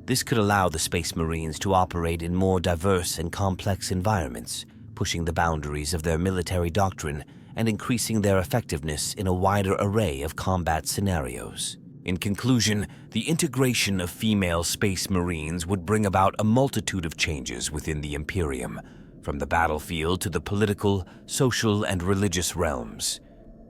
This could allow the Space Marines to operate in more diverse and complex environments, pushing the boundaries of their military doctrine and increasing their effectiveness in a wider array of combat scenarios. In conclusion, the integration of female Space Marines would bring about a multitude of changes within the Imperium, from the battlefield to the political, social, and religious realms.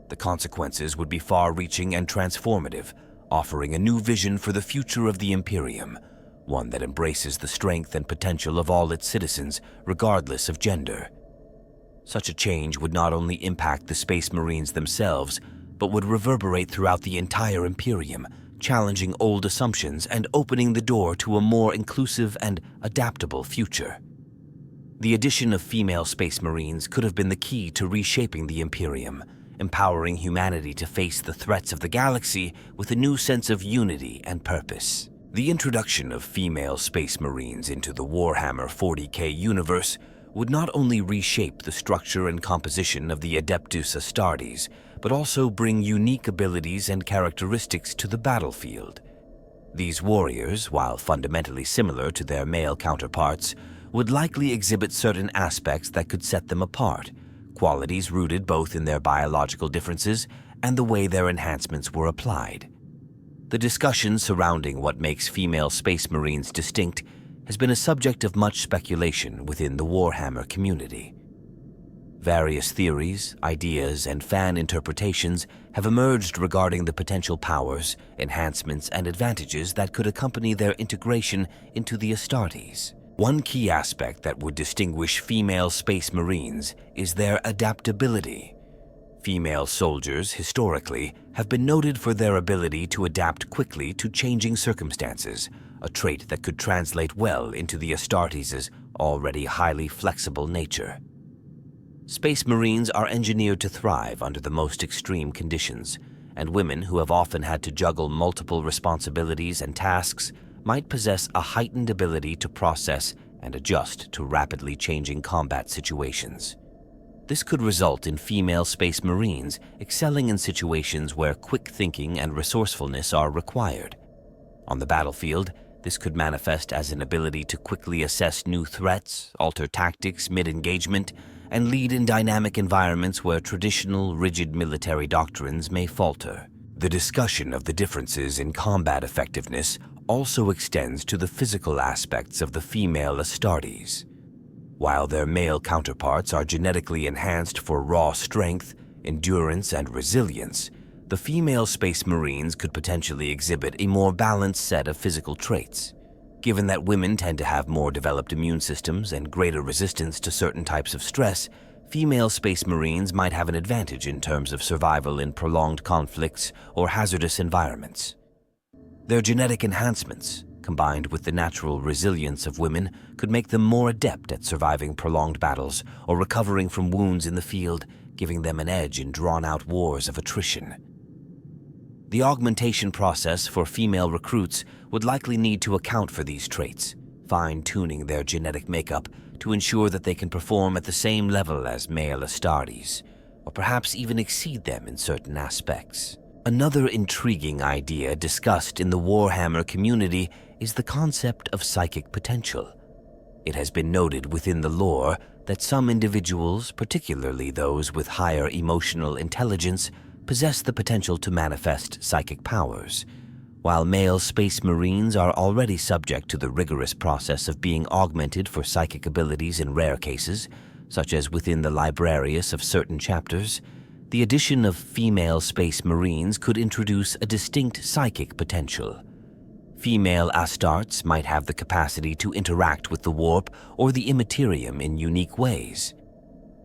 The consequences would be far-reaching and transformative, offering a new vision for the future of the Imperium, one that embraces the strength and potential of all its citizens, regardless of gender. Such a change would not only impact the Space Marines themselves, but would reverberate throughout the entire Imperium, challenging old assumptions and opening the door to a more inclusive and adaptable future. The addition of female Space Marines could have been the key to reshaping the Imperium, empowering humanity to face the threats of the galaxy with a new sense of unity and purpose. The introduction of female Space Marines into the Warhammer 40K universe would not only reshape the structure and composition of the Adeptus Astartes, but also bring unique abilities and characteristics to the battlefield. These warriors, while fundamentally similar to their male counterparts, would likely exhibit certain aspects that could set them apart, qualities rooted both in their biological differences and the way their enhancements were applied. The discussion surrounding what makes female Space Marines distinct has been a subject of much speculation within the Warhammer community. Various theories, ideas, and fan interpretations have emerged regarding the potential powers, enhancements, and advantages that could accompany their integration into the Astartes. One key aspect that would distinguish female Space Marines is their adaptability. Female soldiers, historically, have been noted for their ability to adapt quickly to changing circumstances, a trait that could translate well into the Astartes' already highly flexible nature. Space Marines are engineered to thrive under the most extreme conditions, and women who have often had to juggle multiple responsibilities and tasks might possess a heightened ability to process and adjust to rapidly changing combat situations. This could result in female Space Marines excelling in situations where quick thinking and resourcefulness are required. On the battlefield, this could manifest as an ability to quickly assess new threats, alter tactics mid-engagement, and lead in dynamic environments where traditional, rigid military doctrines may falter. The discussion of the differences in combat effectiveness also extends to the physical aspects of the female Astartes. While their male counterparts are genetically enhanced for raw strength, endurance, and resilience, the female Space Marines could potentially exhibit a more balanced set of physical traits. Given that women tend to have more developed immune systems and greater resistance to certain types of stress, female Space Marines might have an advantage in terms of survival in prolonged conflicts or hazardous environments. Their genetic enhancements, combined with the natural resilience of women, could make them more adept at surviving prolonged battles or recovering from wounds in the field, giving them an edge in drawn-out wars of attrition. The augmentation process for female recruits would likely need to account for these traits, fine-tuning their genetic makeup to ensure that they can perform at the same level as male Astartes, or perhaps even exceed them in certain aspects. Another intriguing idea discussed in the Warhammer community is the concept of psychic potential. It has been noted within the lore that some individuals, particularly those with higher emotional intelligence, possess the potential to manifest psychic powers. While male Space Marines are already subject to the rigorous process of being augmented for psychic abilities in rare cases, such as within the librarius of certain chapters, the addition of female Space Marines could introduce a distinct psychic potential. Female Astartes might have the capacity to interact with the warp or the Imperium in unique ways.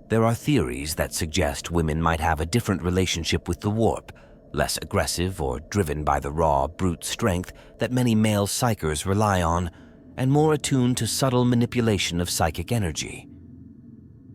There are theories that suggest women might have a different relationship with the warp, less aggressive or driven by the raw, brute strength that many male psychers rely on, and more attuned to subtle manipulation of psychic energy.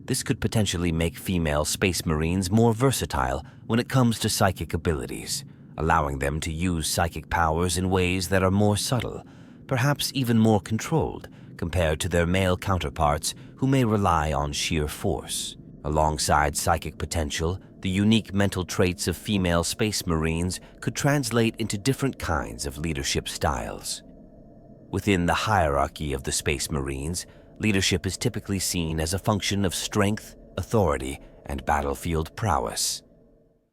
This could potentially make female Space Marines more versatile when it comes to psychic abilities, allowing them to use psychic powers in ways that are more subtle, perhaps even more controlled, compared to their male counterparts who may rely on sheer force. Alongside psychic potential, the unique mental traits of female Space Marines could translate into different kinds of leadership styles. Within the hierarchy of the Space Marines, leadership is typically seen as a function of strength, authority, and battlefield prowess.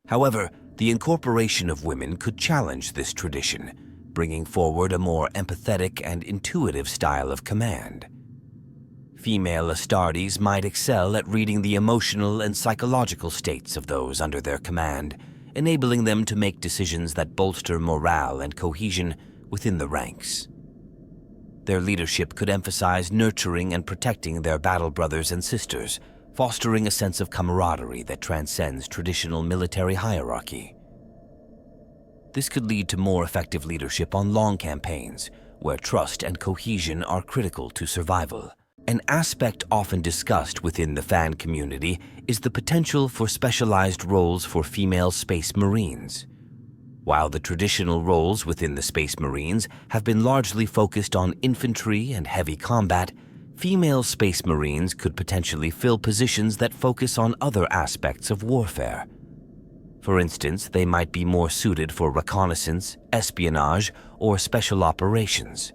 However, the incorporation of women could challenge this tradition, bringing forward a more empathetic and intuitive style of command. Female Astartes might excel at reading the emotional and psychological states of those under their command, enabling them to make decisions that bolster morale and cohesion within the ranks. Their leadership could emphasize nurturing and protecting their battle brothers and sisters, fostering a sense of camaraderie that transcends traditional military hierarchy. This could lead to more effective leadership on long campaigns, where trust and cohesion are critical to survival. An aspect often discussed within the fan community is the potential for specialized roles for female Space Marines. While the traditional roles within the Space Marines have been largely focused on infantry and heavy combat, female Space Marines could potentially fill positions that focus on other aspects of warfare. For instance, they might be more suited for reconnaissance, espionage, or special operations.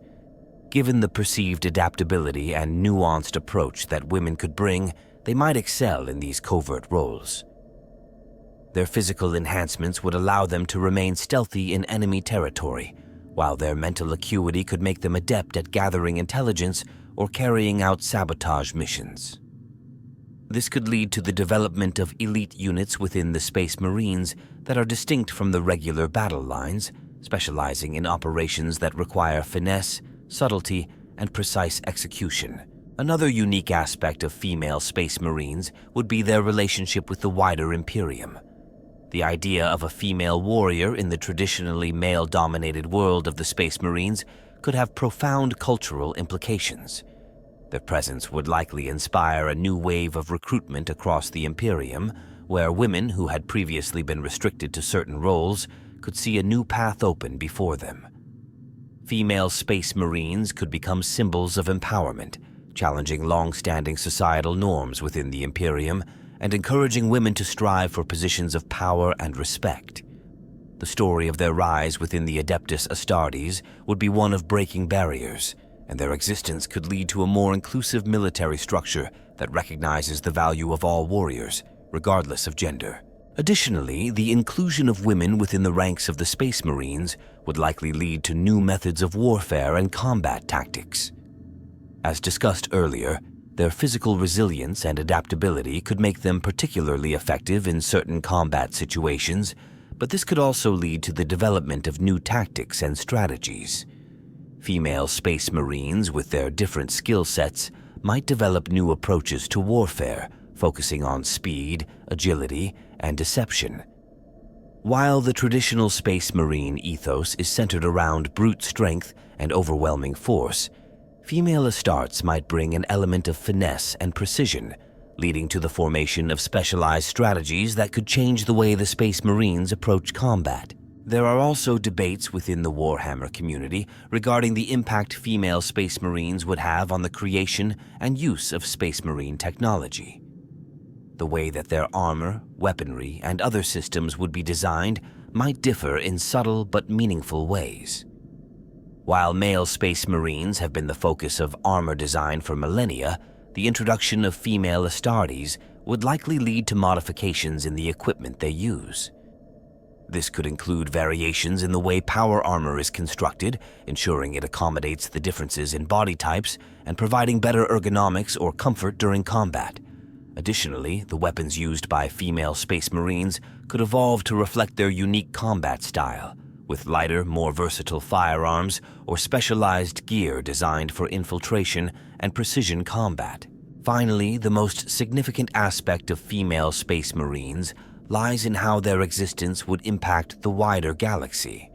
Given the perceived adaptability and nuanced approach that women could bring, they might excel in these covert roles. Their physical enhancements would allow them to remain stealthy in enemy territory, while their mental acuity could make them adept at gathering intelligence or carrying out sabotage missions. This could lead to the development of elite units within the Space Marines that are distinct from the regular battle lines, specializing in operations that require finesse, subtlety, and precise execution. Another unique aspect of female Space Marines would be their relationship with the wider Imperium. The idea of a female warrior in the traditionally male-dominated world of the Space Marines could have profound cultural implications. Their presence would likely inspire a new wave of recruitment across the Imperium, where women who had previously been restricted to certain roles could see a new path open before them. Female Space Marines could become symbols of empowerment, challenging long-standing societal norms within the Imperium and encouraging women to strive for positions of power and respect. The story of their rise within the Adeptus Astartes would be one of breaking barriers, and their existence could lead to a more inclusive military structure that recognizes the value of all warriors, regardless of gender. Additionally, the inclusion of women within the ranks of the Space Marines would likely lead to new methods of warfare and combat tactics. As discussed earlier, their physical resilience and adaptability could make them particularly effective in certain combat situations, but this could also lead to the development of new tactics and strategies. Female Space Marines with their different skill sets might develop new approaches to warfare, focusing on speed, agility, and deception. While the traditional Space Marine ethos is centered around brute strength and overwhelming force, female Astartes might bring an element of finesse and precision, leading to the formation of specialized strategies that could change the way the Space Marines approach combat. There are also debates within the Warhammer community regarding the impact female Space Marines would have on the creation and use of Space Marine technology. The way that their armor, weaponry, and other systems would be designed might differ in subtle but meaningful ways. While male Space Marines have been the focus of armor design for millennia, the introduction of female Astartes would likely lead to modifications in the equipment they use. This could include variations in the way power armor is constructed, ensuring it accommodates the differences in body types and providing better ergonomics or comfort during combat. Additionally, the weapons used by female Space Marines could evolve to reflect their unique combat style, with lighter, more versatile firearms or specialized gear designed for infiltration and precision combat. Finally, the most significant aspect of female Space Marines lies in how their existence would impact the wider galaxy.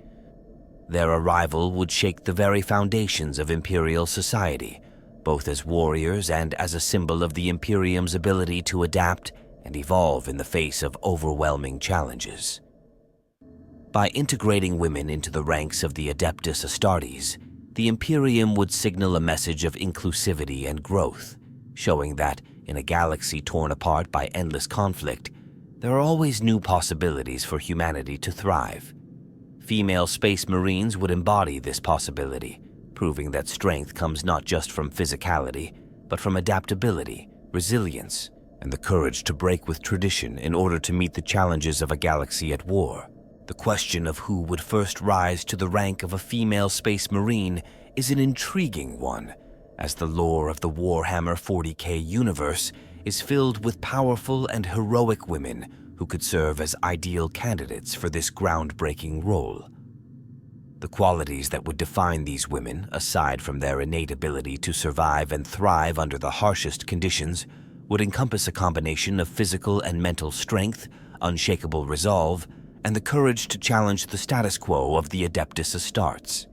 Their arrival would shake the very foundations of Imperial society, both as warriors and as a symbol of the Imperium's ability to adapt and evolve in the face of overwhelming challenges. By integrating women into the ranks of the Adeptus Astartes, the Imperium would signal a message of inclusivity and growth, showing that, in a galaxy torn apart by endless conflict, there are always new possibilities for humanity to thrive. Female Space Marines would embody this possibility, proving that strength comes not just from physicality, but from adaptability, resilience, and the courage to break with tradition in order to meet the challenges of a galaxy at war. The question of who would first rise to the rank of a female Space Marine is an intriguing one, as the lore of the Warhammer 40K universe is filled with powerful and heroic women who could serve as ideal candidates for this groundbreaking role. The qualities that would define these women, aside from their innate ability to survive and thrive under the harshest conditions, would encompass a combination of physical and mental strength, unshakable resolve, and the courage to challenge the status quo of the Adeptus Astartes.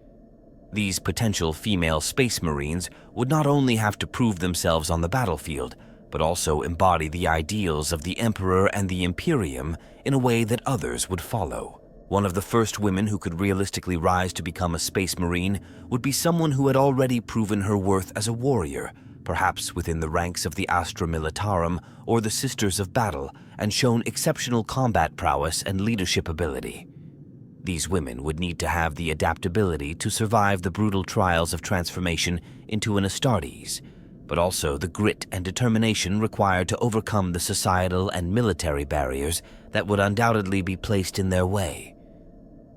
These potential female Space Marines would not only have to prove themselves on the battlefield, but also embody the ideals of the Emperor and the Imperium in a way that others would follow. One of the first women who could realistically rise to become a Space Marine would be someone who had already proven her worth as a warrior, perhaps within the ranks of the Astra Militarum or the Sisters of Battle, and shown exceptional combat prowess and leadership ability. These women would need to have the adaptability to survive the brutal trials of transformation into an Astartes, but also the grit and determination required to overcome the societal and military barriers that would undoubtedly be placed in their way.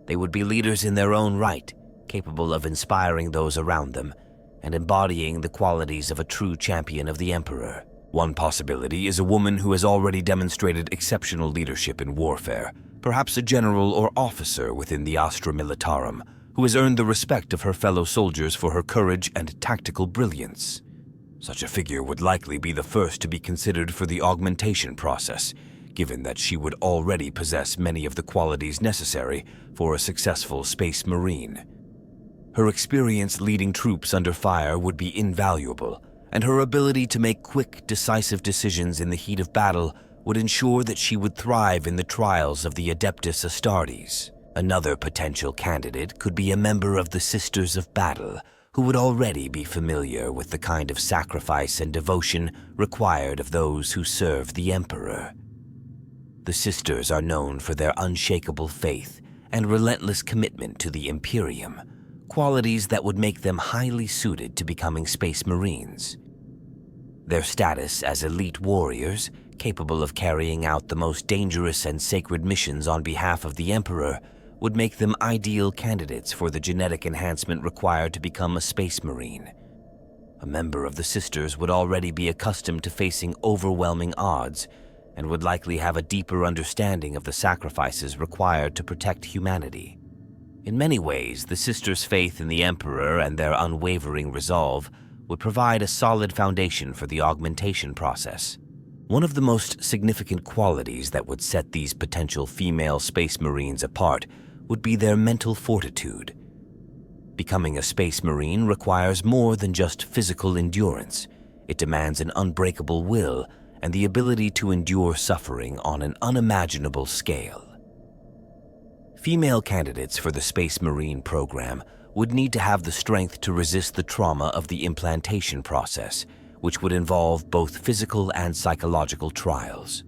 They would be leaders in their own right, capable of inspiring those around them and embodying the qualities of a true champion of the Emperor. One possibility is a woman who has already demonstrated exceptional leadership in warfare, perhaps a general or officer within the Astra Militarum, who has earned the respect of her fellow soldiers for her courage and tactical brilliance. Such a figure would likely be the first to be considered for the augmentation process, given that she would already possess many of the qualities necessary for a successful Space Marine. Her experience leading troops under fire would be invaluable, and her ability to make quick, decisive decisions in the heat of battle would ensure that she would thrive in the trials of the Adeptus Astartes. Another potential candidate could be a member of the Sisters of Battle, who would already be familiar with the kind of sacrifice and devotion required of those who serve the Emperor. The Sisters are known for their unshakable faith and relentless commitment to the Imperium, qualities that would make them highly suited to becoming Space Marines. Their status as elite warriors, capable of carrying out the most dangerous and sacred missions on behalf of the Emperor, would make them ideal candidates for the genetic enhancement required to become a Space Marine. A member of the Sisters would already be accustomed to facing overwhelming odds and would likely have a deeper understanding of the sacrifices required to protect humanity. In many ways, the Sisters' faith in the Emperor and their unwavering resolve would provide a solid foundation for the augmentation process. One of the most significant qualities that would set these potential female Space Marines apart would be their mental fortitude. Becoming a Space Marine requires more than just physical endurance. It demands an unbreakable will and the ability to endure suffering on an unimaginable scale. Female candidates for the Space Marine program would need to have the strength to resist the trauma of the implantation process, which would involve both physical and psychological trials.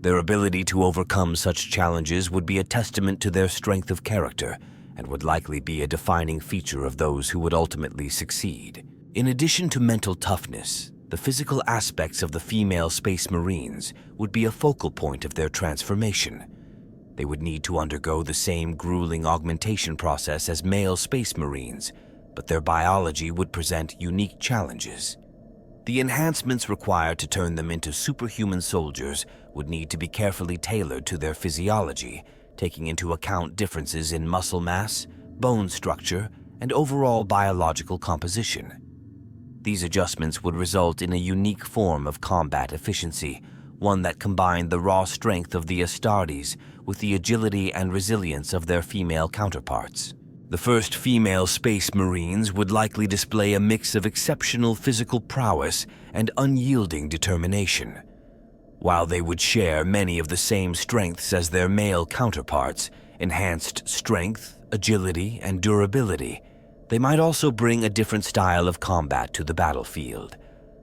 Their ability to overcome such challenges would be a testament to their strength of character and would likely be a defining feature of those who would ultimately succeed. In addition to mental toughness, the physical aspects of the female Space Marines would be a focal point of their transformation. They would need to undergo the same grueling augmentation process as male Space Marines, but their biology would present unique challenges. The enhancements required to turn them into superhuman soldiers would need to be carefully tailored to their physiology, taking into account differences in muscle mass, bone structure, and overall biological composition. These adjustments would result in a unique form of combat efficiency, one that combined the raw strength of the Astartes with the agility and resilience of their female counterparts. The first female Space Marines would likely display a mix of exceptional physical prowess and unyielding determination. While they would share many of the same strengths as their male counterparts, enhanced strength, agility, and durability, they might also bring a different style of combat to the battlefield.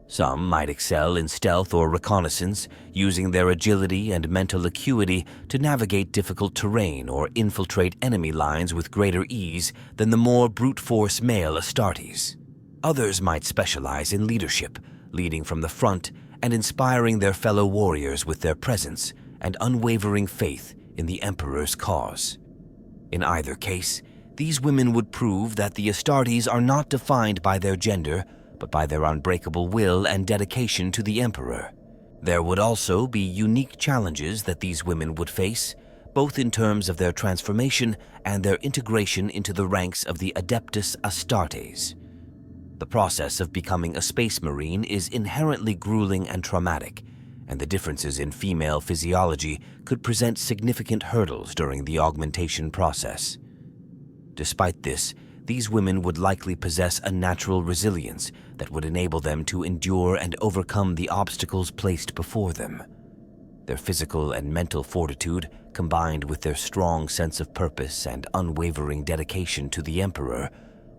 Some might excel in stealth or reconnaissance, using their agility and mental acuity to navigate difficult terrain or infiltrate enemy lines with greater ease than the more brute force male Astartes. Others might specialize in leadership, leading from the front and inspiring their fellow warriors with their presence and unwavering faith in the Emperor's cause. In either case, these women would prove that the Astartes are not defined by their gender, but by their unbreakable will and dedication to the Emperor. There would also be unique challenges that these women would face, both in terms of their transformation and their integration into the ranks of the Adeptus Astartes. The process of becoming a Space Marine is inherently grueling and traumatic, and the differences in female physiology could present significant hurdles during the augmentation process. Despite this, these women would likely possess a natural resilience that would enable them to endure and overcome the obstacles placed before them. Their physical and mental fortitude, combined with their strong sense of purpose and unwavering dedication to the Emperor,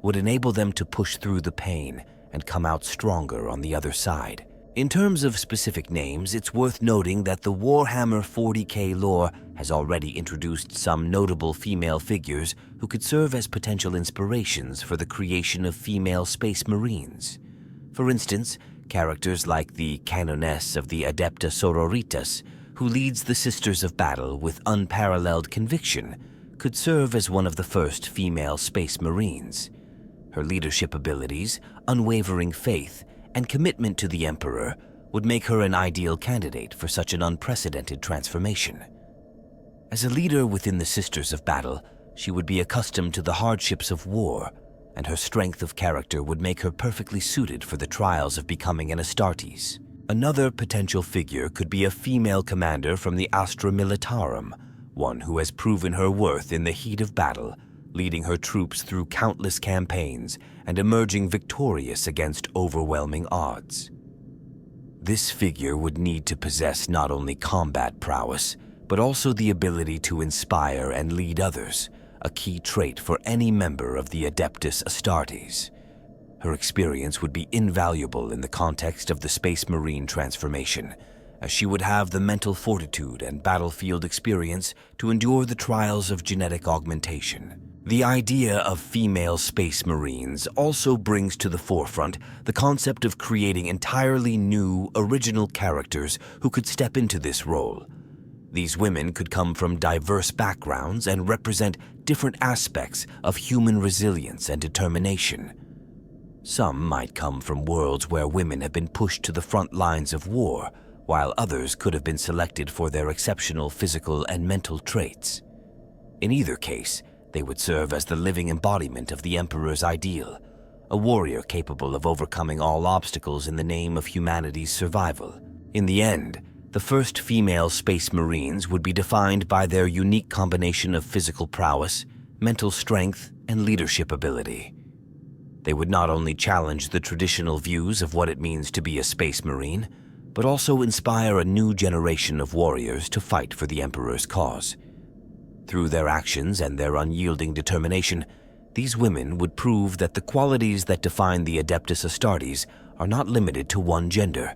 would enable them to push through the pain and come out stronger on the other side. In terms of specific names, it's worth noting that the Warhammer 40K lore has already introduced some notable female figures who could serve as potential inspirations for the creation of female Space Marines. For instance, characters like the Canoness of the Adepta Sororitas, who leads the Sisters of Battle with unparalleled conviction, could serve as one of the first female Space Marines. Her leadership abilities, unwavering faith, and commitment to the Emperor would make her an ideal candidate for such an unprecedented transformation. As a leader within the Sisters of Battle, she would be accustomed to the hardships of war, and her strength of character would make her perfectly suited for the trials of becoming an Astartes. Another potential figure could be a female commander from the Astra Militarum, one who has proven her worth in the heat of battle, leading her troops through countless campaigns and emerging victorious against overwhelming odds. This figure would need to possess not only combat prowess, but also the ability to inspire and lead others, a key trait for any member of the Adeptus Astartes. Her experience would be invaluable in the context of the Space Marine transformation, as she would have the mental fortitude and battlefield experience to endure the trials of genetic augmentation. The idea of female Space Marines also brings to the forefront the concept of creating entirely new, original characters who could step into this role. These women could come from diverse backgrounds and represent different aspects of human resilience and determination. Some might come from worlds where women have been pushed to the front lines of war, while others could have been selected for their exceptional physical and mental traits. In either case, they would serve as the living embodiment of the Emperor's ideal, a warrior capable of overcoming all obstacles in the name of humanity's survival. In the end, the first female Space Marines would be defined by their unique combination of physical prowess, mental strength, and leadership ability. They would not only challenge the traditional views of what it means to be a Space Marine, but also inspire a new generation of warriors to fight for the Emperor's cause. Through their actions and their unyielding determination, these women would prove that the qualities that define the Adeptus Astartes are not limited to one gender.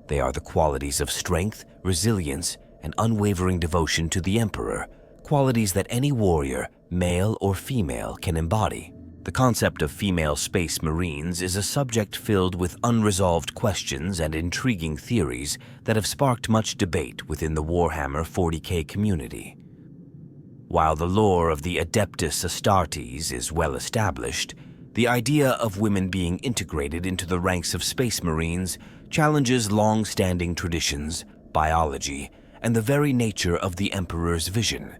They are the qualities of strength, resilience, and unwavering devotion to the Emperor, qualities that any warrior, male or female, can embody. The concept of female space marines is a subject filled with unresolved questions and intriguing theories that have sparked much debate within the Warhammer 40K community. While the lore of the Adeptus Astartes is well established, the idea of women being integrated into the ranks of space marines challenges long-standing traditions, biology, and the very nature of the Emperor's vision.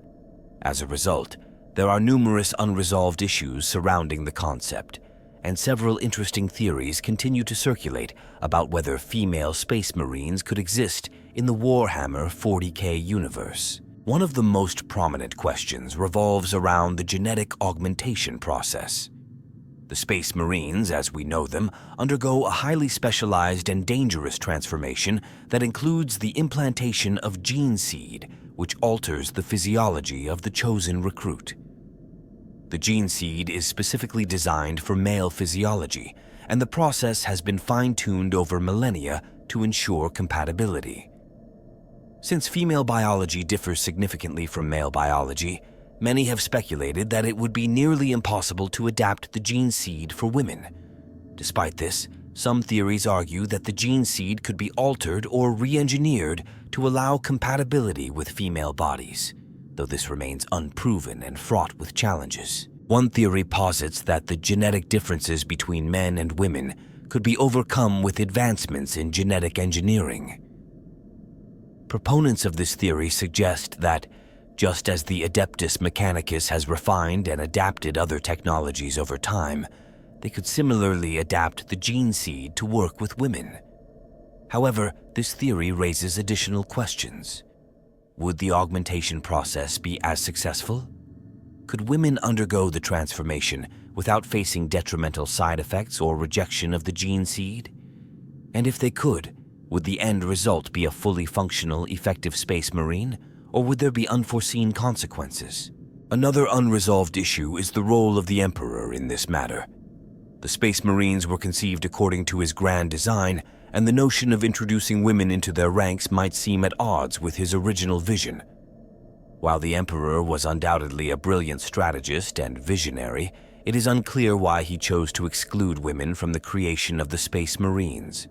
As a result, there are numerous unresolved issues surrounding the concept, and several interesting theories continue to circulate about whether female space marines could exist in the Warhammer 40K universe. One of the most prominent questions revolves around the genetic augmentation process. The Space Marines, as we know them, undergo a highly specialized and dangerous transformation that includes the implantation of gene seed, which alters the physiology of the chosen recruit. The gene seed is specifically designed for male physiology, and the process has been fine-tuned over millennia to ensure compatibility. Since female biology differs significantly from male biology, many have speculated that it would be nearly impossible to adapt the gene seed for women. Despite this, some theories argue that the gene seed could be altered or re-engineered to allow compatibility with female bodies, though this remains unproven and fraught with challenges. One theory posits that the genetic differences between men and women could be overcome with advancements in genetic engineering. Proponents of this theory suggest that, just as the Adeptus Mechanicus has refined and adapted other technologies over time, they could similarly adapt the gene seed to work with women. However, this theory raises additional questions. Would the augmentation process be as successful? Could women undergo the transformation without facing detrimental side effects or rejection of the gene seed? And if they could, would the end result be a fully functional, effective Space Marine, or would there be unforeseen consequences? Another unresolved issue is the role of the Emperor in this matter. The Space Marines were conceived according to his grand design, and the notion of introducing women into their ranks might seem at odds with his original vision. While the Emperor was undoubtedly a brilliant strategist and visionary, it is unclear why he chose to exclude women from the creation of the Space Marines.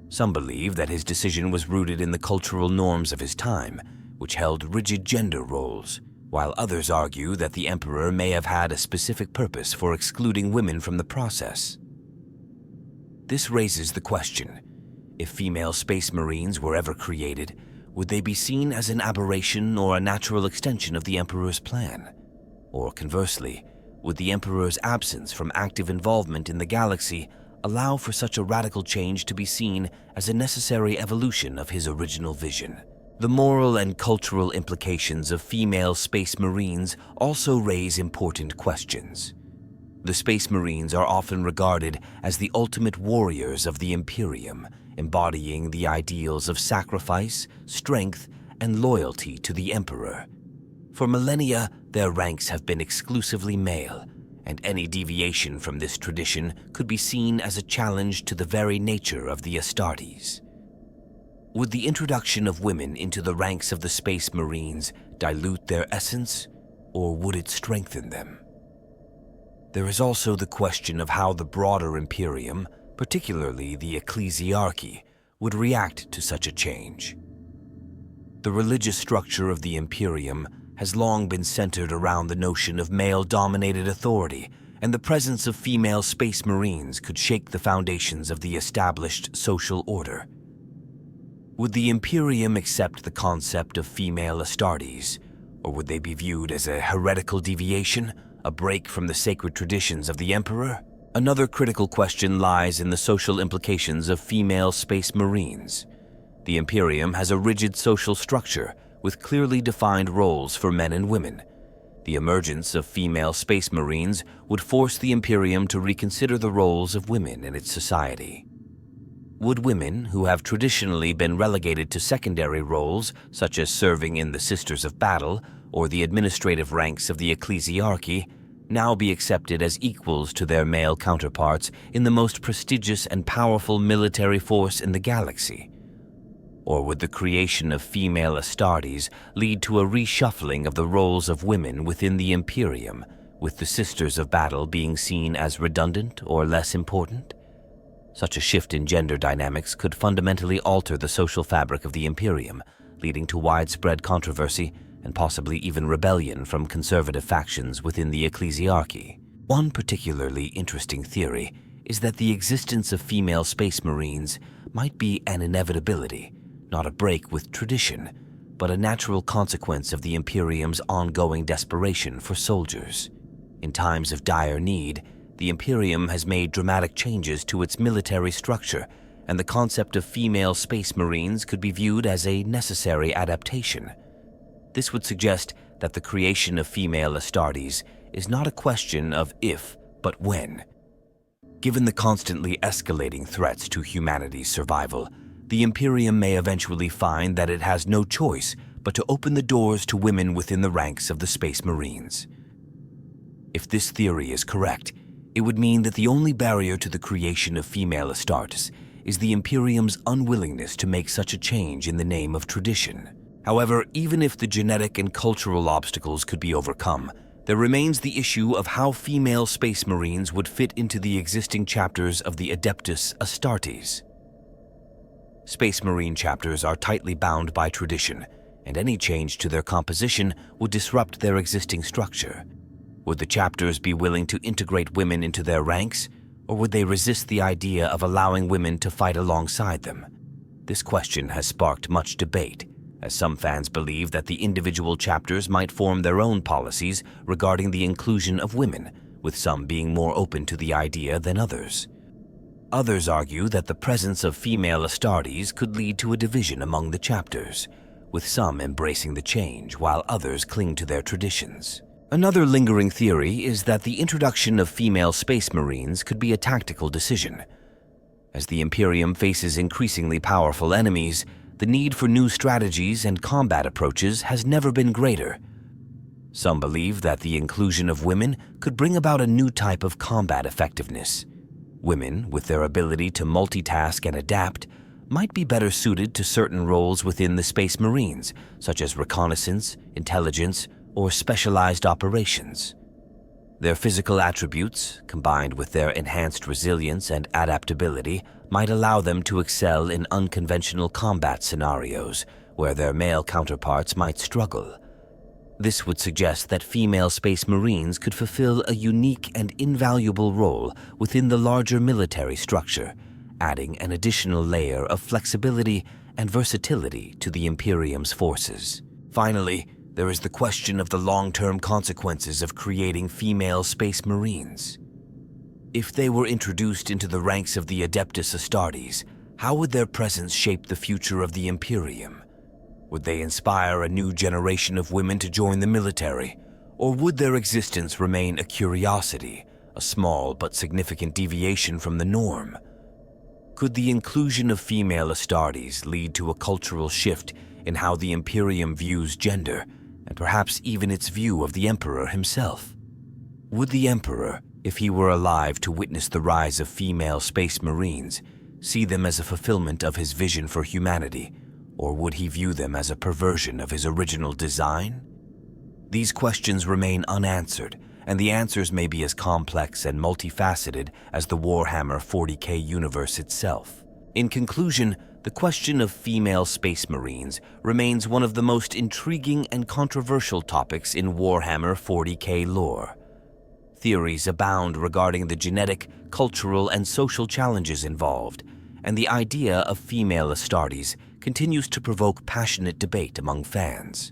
Some believe that his decision was rooted in the cultural norms of his time, which held rigid gender roles, while others argue that the Emperor may have had a specific purpose for excluding women from the process. This raises the question: if female Space Marines were ever created, would they be seen as an aberration or a natural extension of the Emperor's plan? Or conversely, would the Emperor's absence from active involvement in the galaxy allow for such a radical change to be seen as a necessary evolution of his original vision? The moral and cultural implications of female Space Marines also raise important questions. The Space Marines are often regarded as the ultimate warriors of the Imperium, embodying the ideals of sacrifice, strength, and loyalty to the Emperor. For millennia, their ranks have been exclusively male, and any deviation from this tradition could be seen as a challenge to the very nature of the Astartes. Would the introduction of women into the ranks of the Space Marines dilute their essence, or would it strengthen them? There is also the question of how the broader Imperium, particularly the Ecclesiarchy, would react to such a change. The religious structure of the Imperium has long been centered around the notion of male-dominated authority, and the presence of female Space Marines could shake the foundations of the established social order. Would the Imperium accept the concept of female Astartes, or would they be viewed as a heretical deviation, a break from the sacred traditions of the Emperor? Another critical question lies in the social implications of female Space Marines. The Imperium has a rigid social structure with clearly defined roles for men and women. The emergence of female Space Marines would force the Imperium to reconsider the roles of women in its society. Would women, who have traditionally been relegated to secondary roles, such as serving in the Sisters of Battle or the administrative ranks of the ecclesiarchy, now be accepted as equals to their male counterparts in the most prestigious and powerful military force in the galaxy? Or would the creation of female Astartes lead to a reshuffling of the roles of women within the Imperium, with the Sisters of Battle being seen as redundant or less important? Such a shift in gender dynamics could fundamentally alter the social fabric of the Imperium, leading to widespread controversy and possibly even rebellion from conservative factions within the ecclesiarchy. One particularly interesting theory is that the existence of female space marines might be an inevitability, not a break with tradition, but a natural consequence of the Imperium's ongoing desperation for soldiers. In times of dire need, the Imperium has made dramatic changes to its military structure, and the concept of female space marines could be viewed as a necessary adaptation. This would suggest that the creation of female Astartes is not a question of if, but when. Given the constantly escalating threats to humanity's survival, the Imperium may eventually find that it has no choice but to open the doors to women within the ranks of the Space Marines. If this theory is correct, it would mean that the only barrier to the creation of female Astartes is the Imperium's unwillingness to make such a change in the name of tradition. However, even if the genetic and cultural obstacles could be overcome, there remains the issue of how female Space Marines would fit into the existing chapters of the Adeptus Astartes. Space Marine chapters are tightly bound by tradition, and any change to their composition would disrupt their existing structure. Would the chapters be willing to integrate women into their ranks, or would they resist the idea of allowing women to fight alongside them? This question has sparked much debate, as some fans believe that the individual chapters might form their own policies regarding the inclusion of women, with some being more open to the idea than others. Others argue that the presence of female Astartes could lead to a division among the chapters, with some embracing the change while others cling to their traditions. Another lingering theory is that the introduction of female Space Marines could be a tactical decision. As the Imperium faces increasingly powerful enemies, the need for new strategies and combat approaches has never been greater. Some believe that the inclusion of women could bring about a new type of combat effectiveness. Women, with their ability to multitask and adapt, might be better suited to certain roles within the Space Marines, such as reconnaissance, intelligence, or specialized operations. Their physical attributes, combined with their enhanced resilience and adaptability, might allow them to excel in unconventional combat scenarios where their male counterparts might struggle. This would suggest that female Space Marines could fulfill a unique and invaluable role within the larger military structure, adding an additional layer of flexibility and versatility to the Imperium's forces. Finally, there is the question of the long-term consequences of creating female Space Marines. If they were introduced into the ranks of the Adeptus Astartes, how would their presence shape the future of the Imperium? Would they inspire a new generation of women to join the military, or would their existence remain a curiosity, a small but significant deviation from the norm? Could the inclusion of female Astartes lead to a cultural shift in how the Imperium views gender, and perhaps even its view of the Emperor himself? Would the Emperor, if he were alive to witness the rise of female Space Marines, see them as a fulfillment of his vision for humanity, or would he view them as a perversion of his original design? These questions remain unanswered, and the answers may be as complex and multifaceted as the Warhammer 40K universe itself. In conclusion, the question of female Space Marines remains one of the most intriguing and controversial topics in Warhammer 40K lore. Theories abound regarding the genetic, cultural, and social challenges involved, and the idea of female Astartes continues to provoke passionate debate among fans.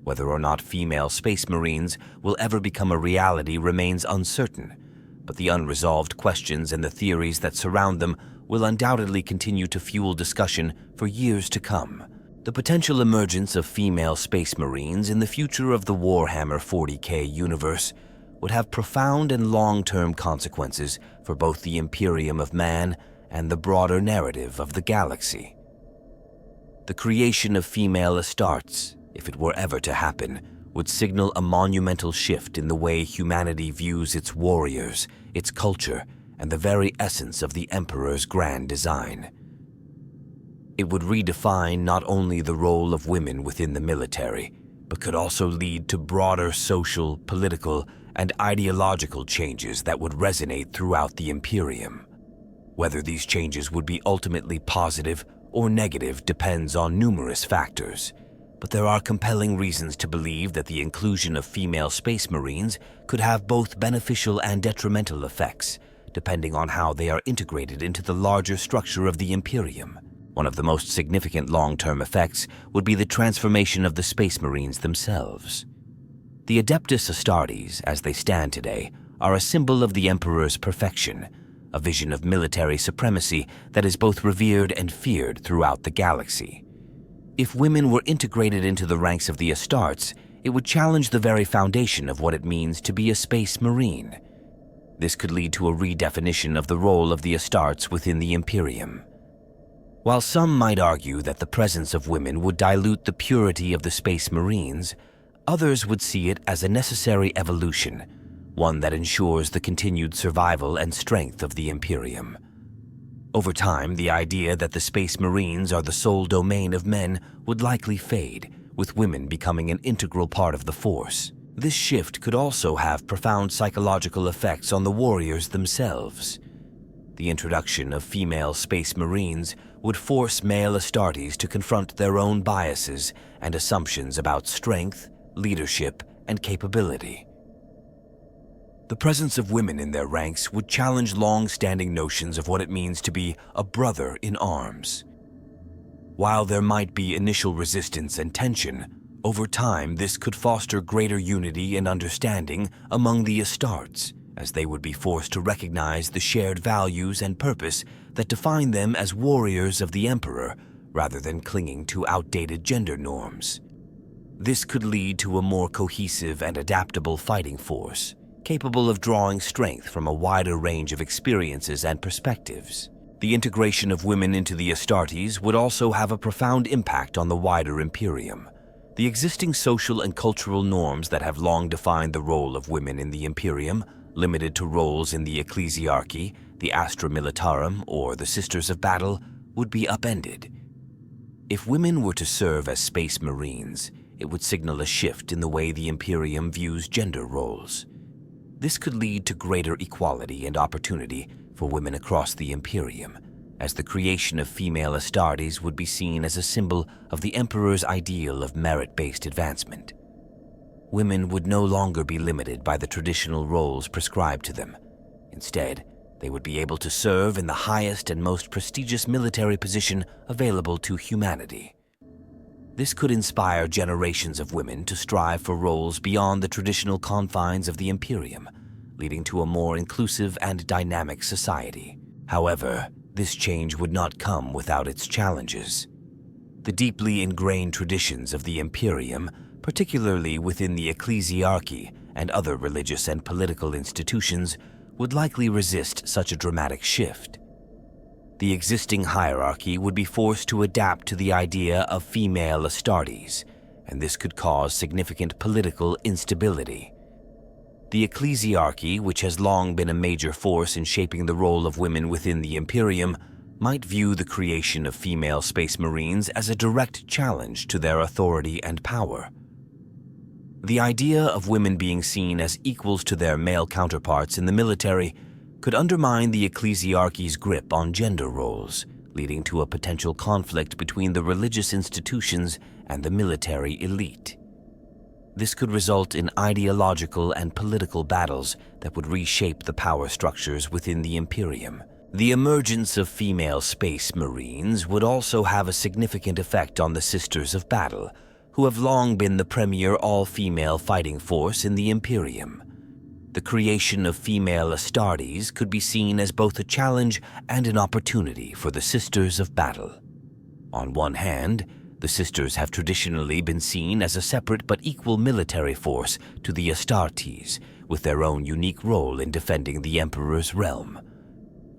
Whether or not female Space Marines will ever become a reality remains uncertain, but the unresolved questions and the theories that surround them will undoubtedly continue to fuel discussion for years to come. The potential emergence of female Space Marines in the future of the Warhammer 40K universe would have profound and long-term consequences for both the Imperium of Man and the broader narrative of the galaxy. The creation of female Astartes, if it were ever to happen, would signal a monumental shift in the way humanity views its warriors, its culture, and the very essence of the Emperor's grand design. It would redefine not only the role of women within the military, but could also lead to broader social, political, and ideological changes that would resonate throughout the Imperium. Whether these changes would be ultimately positive or negative depends on numerous factors, but there are compelling reasons to believe that the inclusion of female space marines could have both beneficial and detrimental effects, depending on how they are integrated into the larger structure of the Imperium. One of the most significant long-term effects would be the transformation of the Space Marines themselves. The Adeptus Astartes, as they stand today, are a symbol of the Emperor's perfection, a vision of military supremacy that is both revered and feared throughout the galaxy. If women were integrated into the ranks of the Astartes, it would challenge the very foundation of what it means to be a Space Marine. This could lead to a redefinition of the role of the Astartes within the Imperium. While some might argue that the presence of women would dilute the purity of the Space Marines, others would see it as a necessary evolution, one that ensures the continued survival and strength of the Imperium. Over time, the idea that the Space Marines are the sole domain of men would likely fade, with women becoming an integral part of the force. This shift could also have profound psychological effects on the warriors themselves. The introduction of female Space Marines would force male Astartes to confront their own biases and assumptions about strength, leadership, and capability. The presence of women in their ranks would challenge long-standing notions of what it means to be a brother in arms. While there might be initial resistance and tension, over time this could foster greater unity and understanding among the Astartes, as they would be forced to recognize the shared values and purpose that define them as warriors of the Emperor, rather than clinging to outdated gender norms. This could lead to a more cohesive and adaptable fighting force, capable of drawing strength from a wider range of experiences and perspectives. The integration of women into the Astartes would also have a profound impact on the wider Imperium. The existing social and cultural norms that have long defined the role of women in the Imperium, limited to roles in the Ecclesiarchy, the Astra Militarum, or the Sisters of Battle, would be upended. If women were to serve as Space Marines, it would signal a shift in the way the Imperium views gender roles. This could lead to greater equality and opportunity for women across the Imperium, as the creation of female Astartes would be seen as a symbol of the Emperor's ideal of merit-based advancement. Women would no longer be limited by the traditional roles prescribed to them. Instead, they would be able to serve in the highest and most prestigious military position available to humanity. This could inspire generations of women to strive for roles beyond the traditional confines of the Imperium, leading to a more inclusive and dynamic society. However, this change would not come without its challenges. The deeply ingrained traditions of the Imperium, particularly within the Ecclesiarchy and other religious and political institutions, would likely resist such a dramatic shift. The existing hierarchy would be forced to adapt to the idea of female Astartes, and this could cause significant political instability. The Ecclesiarchy, which has long been a major force in shaping the role of women within the Imperium, might view the creation of female Space Marines as a direct challenge to their authority and power. The idea of women being seen as equals to their male counterparts in the military could undermine the Ecclesiarchy's grip on gender roles, leading to a potential conflict between the religious institutions and the military elite. This could result in ideological and political battles that would reshape the power structures within the Imperium. The emergence of female Space Marines would also have a significant effect on the Sisters of Battle, who have long been the premier all-female fighting force in the Imperium. The creation of female Astartes could be seen as both a challenge and an opportunity for the Sisters of Battle. On one hand, the Sisters have traditionally been seen as a separate but equal military force to the Astartes, with their own unique role in defending the Emperor's realm.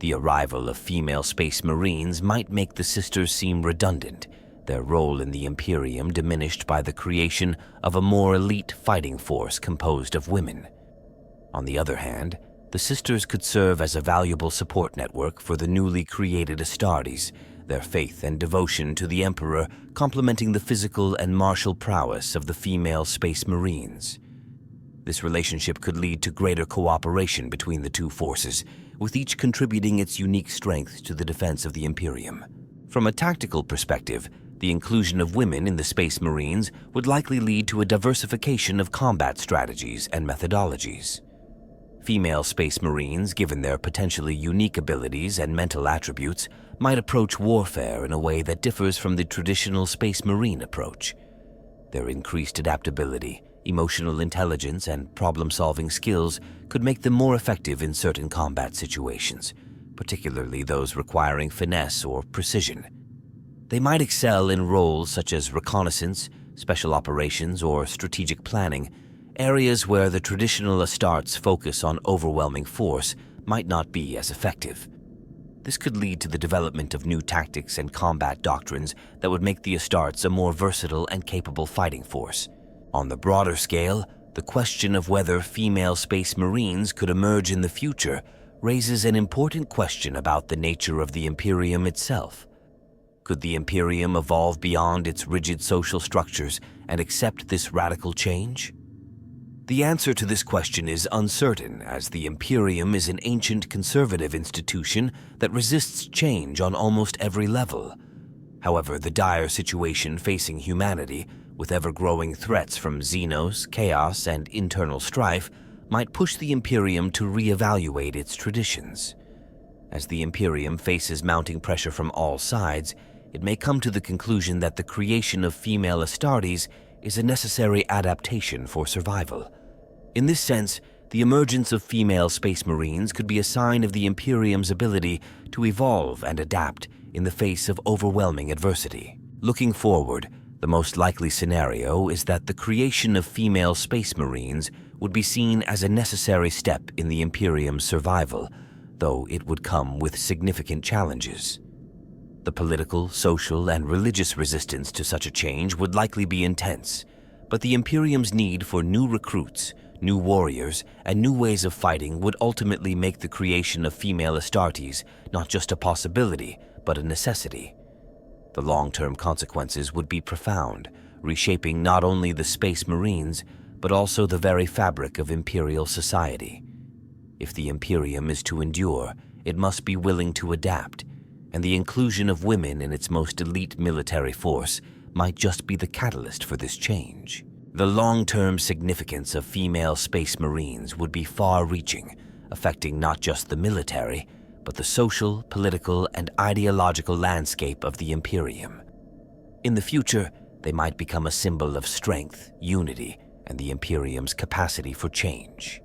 The arrival of female Space Marines might make the Sisters seem redundant, their role in the Imperium diminished by the creation of a more elite fighting force composed of women. On the other hand, the sisters could serve as a valuable support network for the newly created Astartes, their faith and devotion to the Emperor complementing the physical and martial prowess of the female Space Marines. This relationship could lead to greater cooperation between the two forces, with each contributing its unique strength to the defense of the Imperium. From a tactical perspective, the inclusion of women in the Space Marines would likely lead to a diversification of combat strategies and methodologies. Female Space Marines, given their potentially unique abilities and mental attributes, might approach warfare in a way that differs from the traditional Space Marine approach. Their increased adaptability, emotional intelligence, and problem-solving skills could make them more effective in certain combat situations, particularly those requiring finesse or precision. They might excel in roles such as reconnaissance, special operations, or strategic planning, areas where the traditional Astartes' focus on overwhelming force might not be as effective. This could lead to the development of new tactics and combat doctrines that would make the Astartes a more versatile and capable fighting force. On the broader scale, the question of whether female Space Marines could emerge in the future raises an important question about the nature of the Imperium itself. Could the Imperium evolve beyond its rigid social structures and accept this radical change? The answer to this question is uncertain, as the Imperium is an ancient conservative institution that resists change on almost every level. However, the dire situation facing humanity, with ever-growing threats from Xenos, chaos, and internal strife, might push the Imperium to reevaluate its traditions. As the Imperium faces mounting pressure from all sides, it may come to the conclusion that the creation of female Astartes is a necessary adaptation for survival. In this sense, the emergence of female Space Marines could be a sign of the Imperium's ability to evolve and adapt in the face of overwhelming adversity. Looking forward, the most likely scenario is that the creation of female Space Marines would be seen as a necessary step in the Imperium's survival, though it would come with significant challenges. The political, social, and religious resistance to such a change would likely be intense, but the Imperium's need for new recruits, new warriors, and new ways of fighting would ultimately make the creation of female Astartes not just a possibility, but a necessity. The long-term consequences would be profound, reshaping not only the Space Marines, but also the very fabric of Imperial society. If the Imperium is to endure, it must be willing to adapt, and the inclusion of women in its most elite military force might just be the catalyst for this change. The long-term significance of female Space Marines would be far-reaching, affecting not just the military, but the social, political, and ideological landscape of the Imperium. In the future, they might become a symbol of strength, unity, and the Imperium's capacity for change.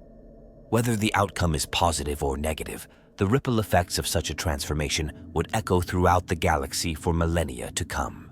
Whether the outcome is positive or negative, the ripple effects of such a transformation would echo throughout the galaxy for millennia to come.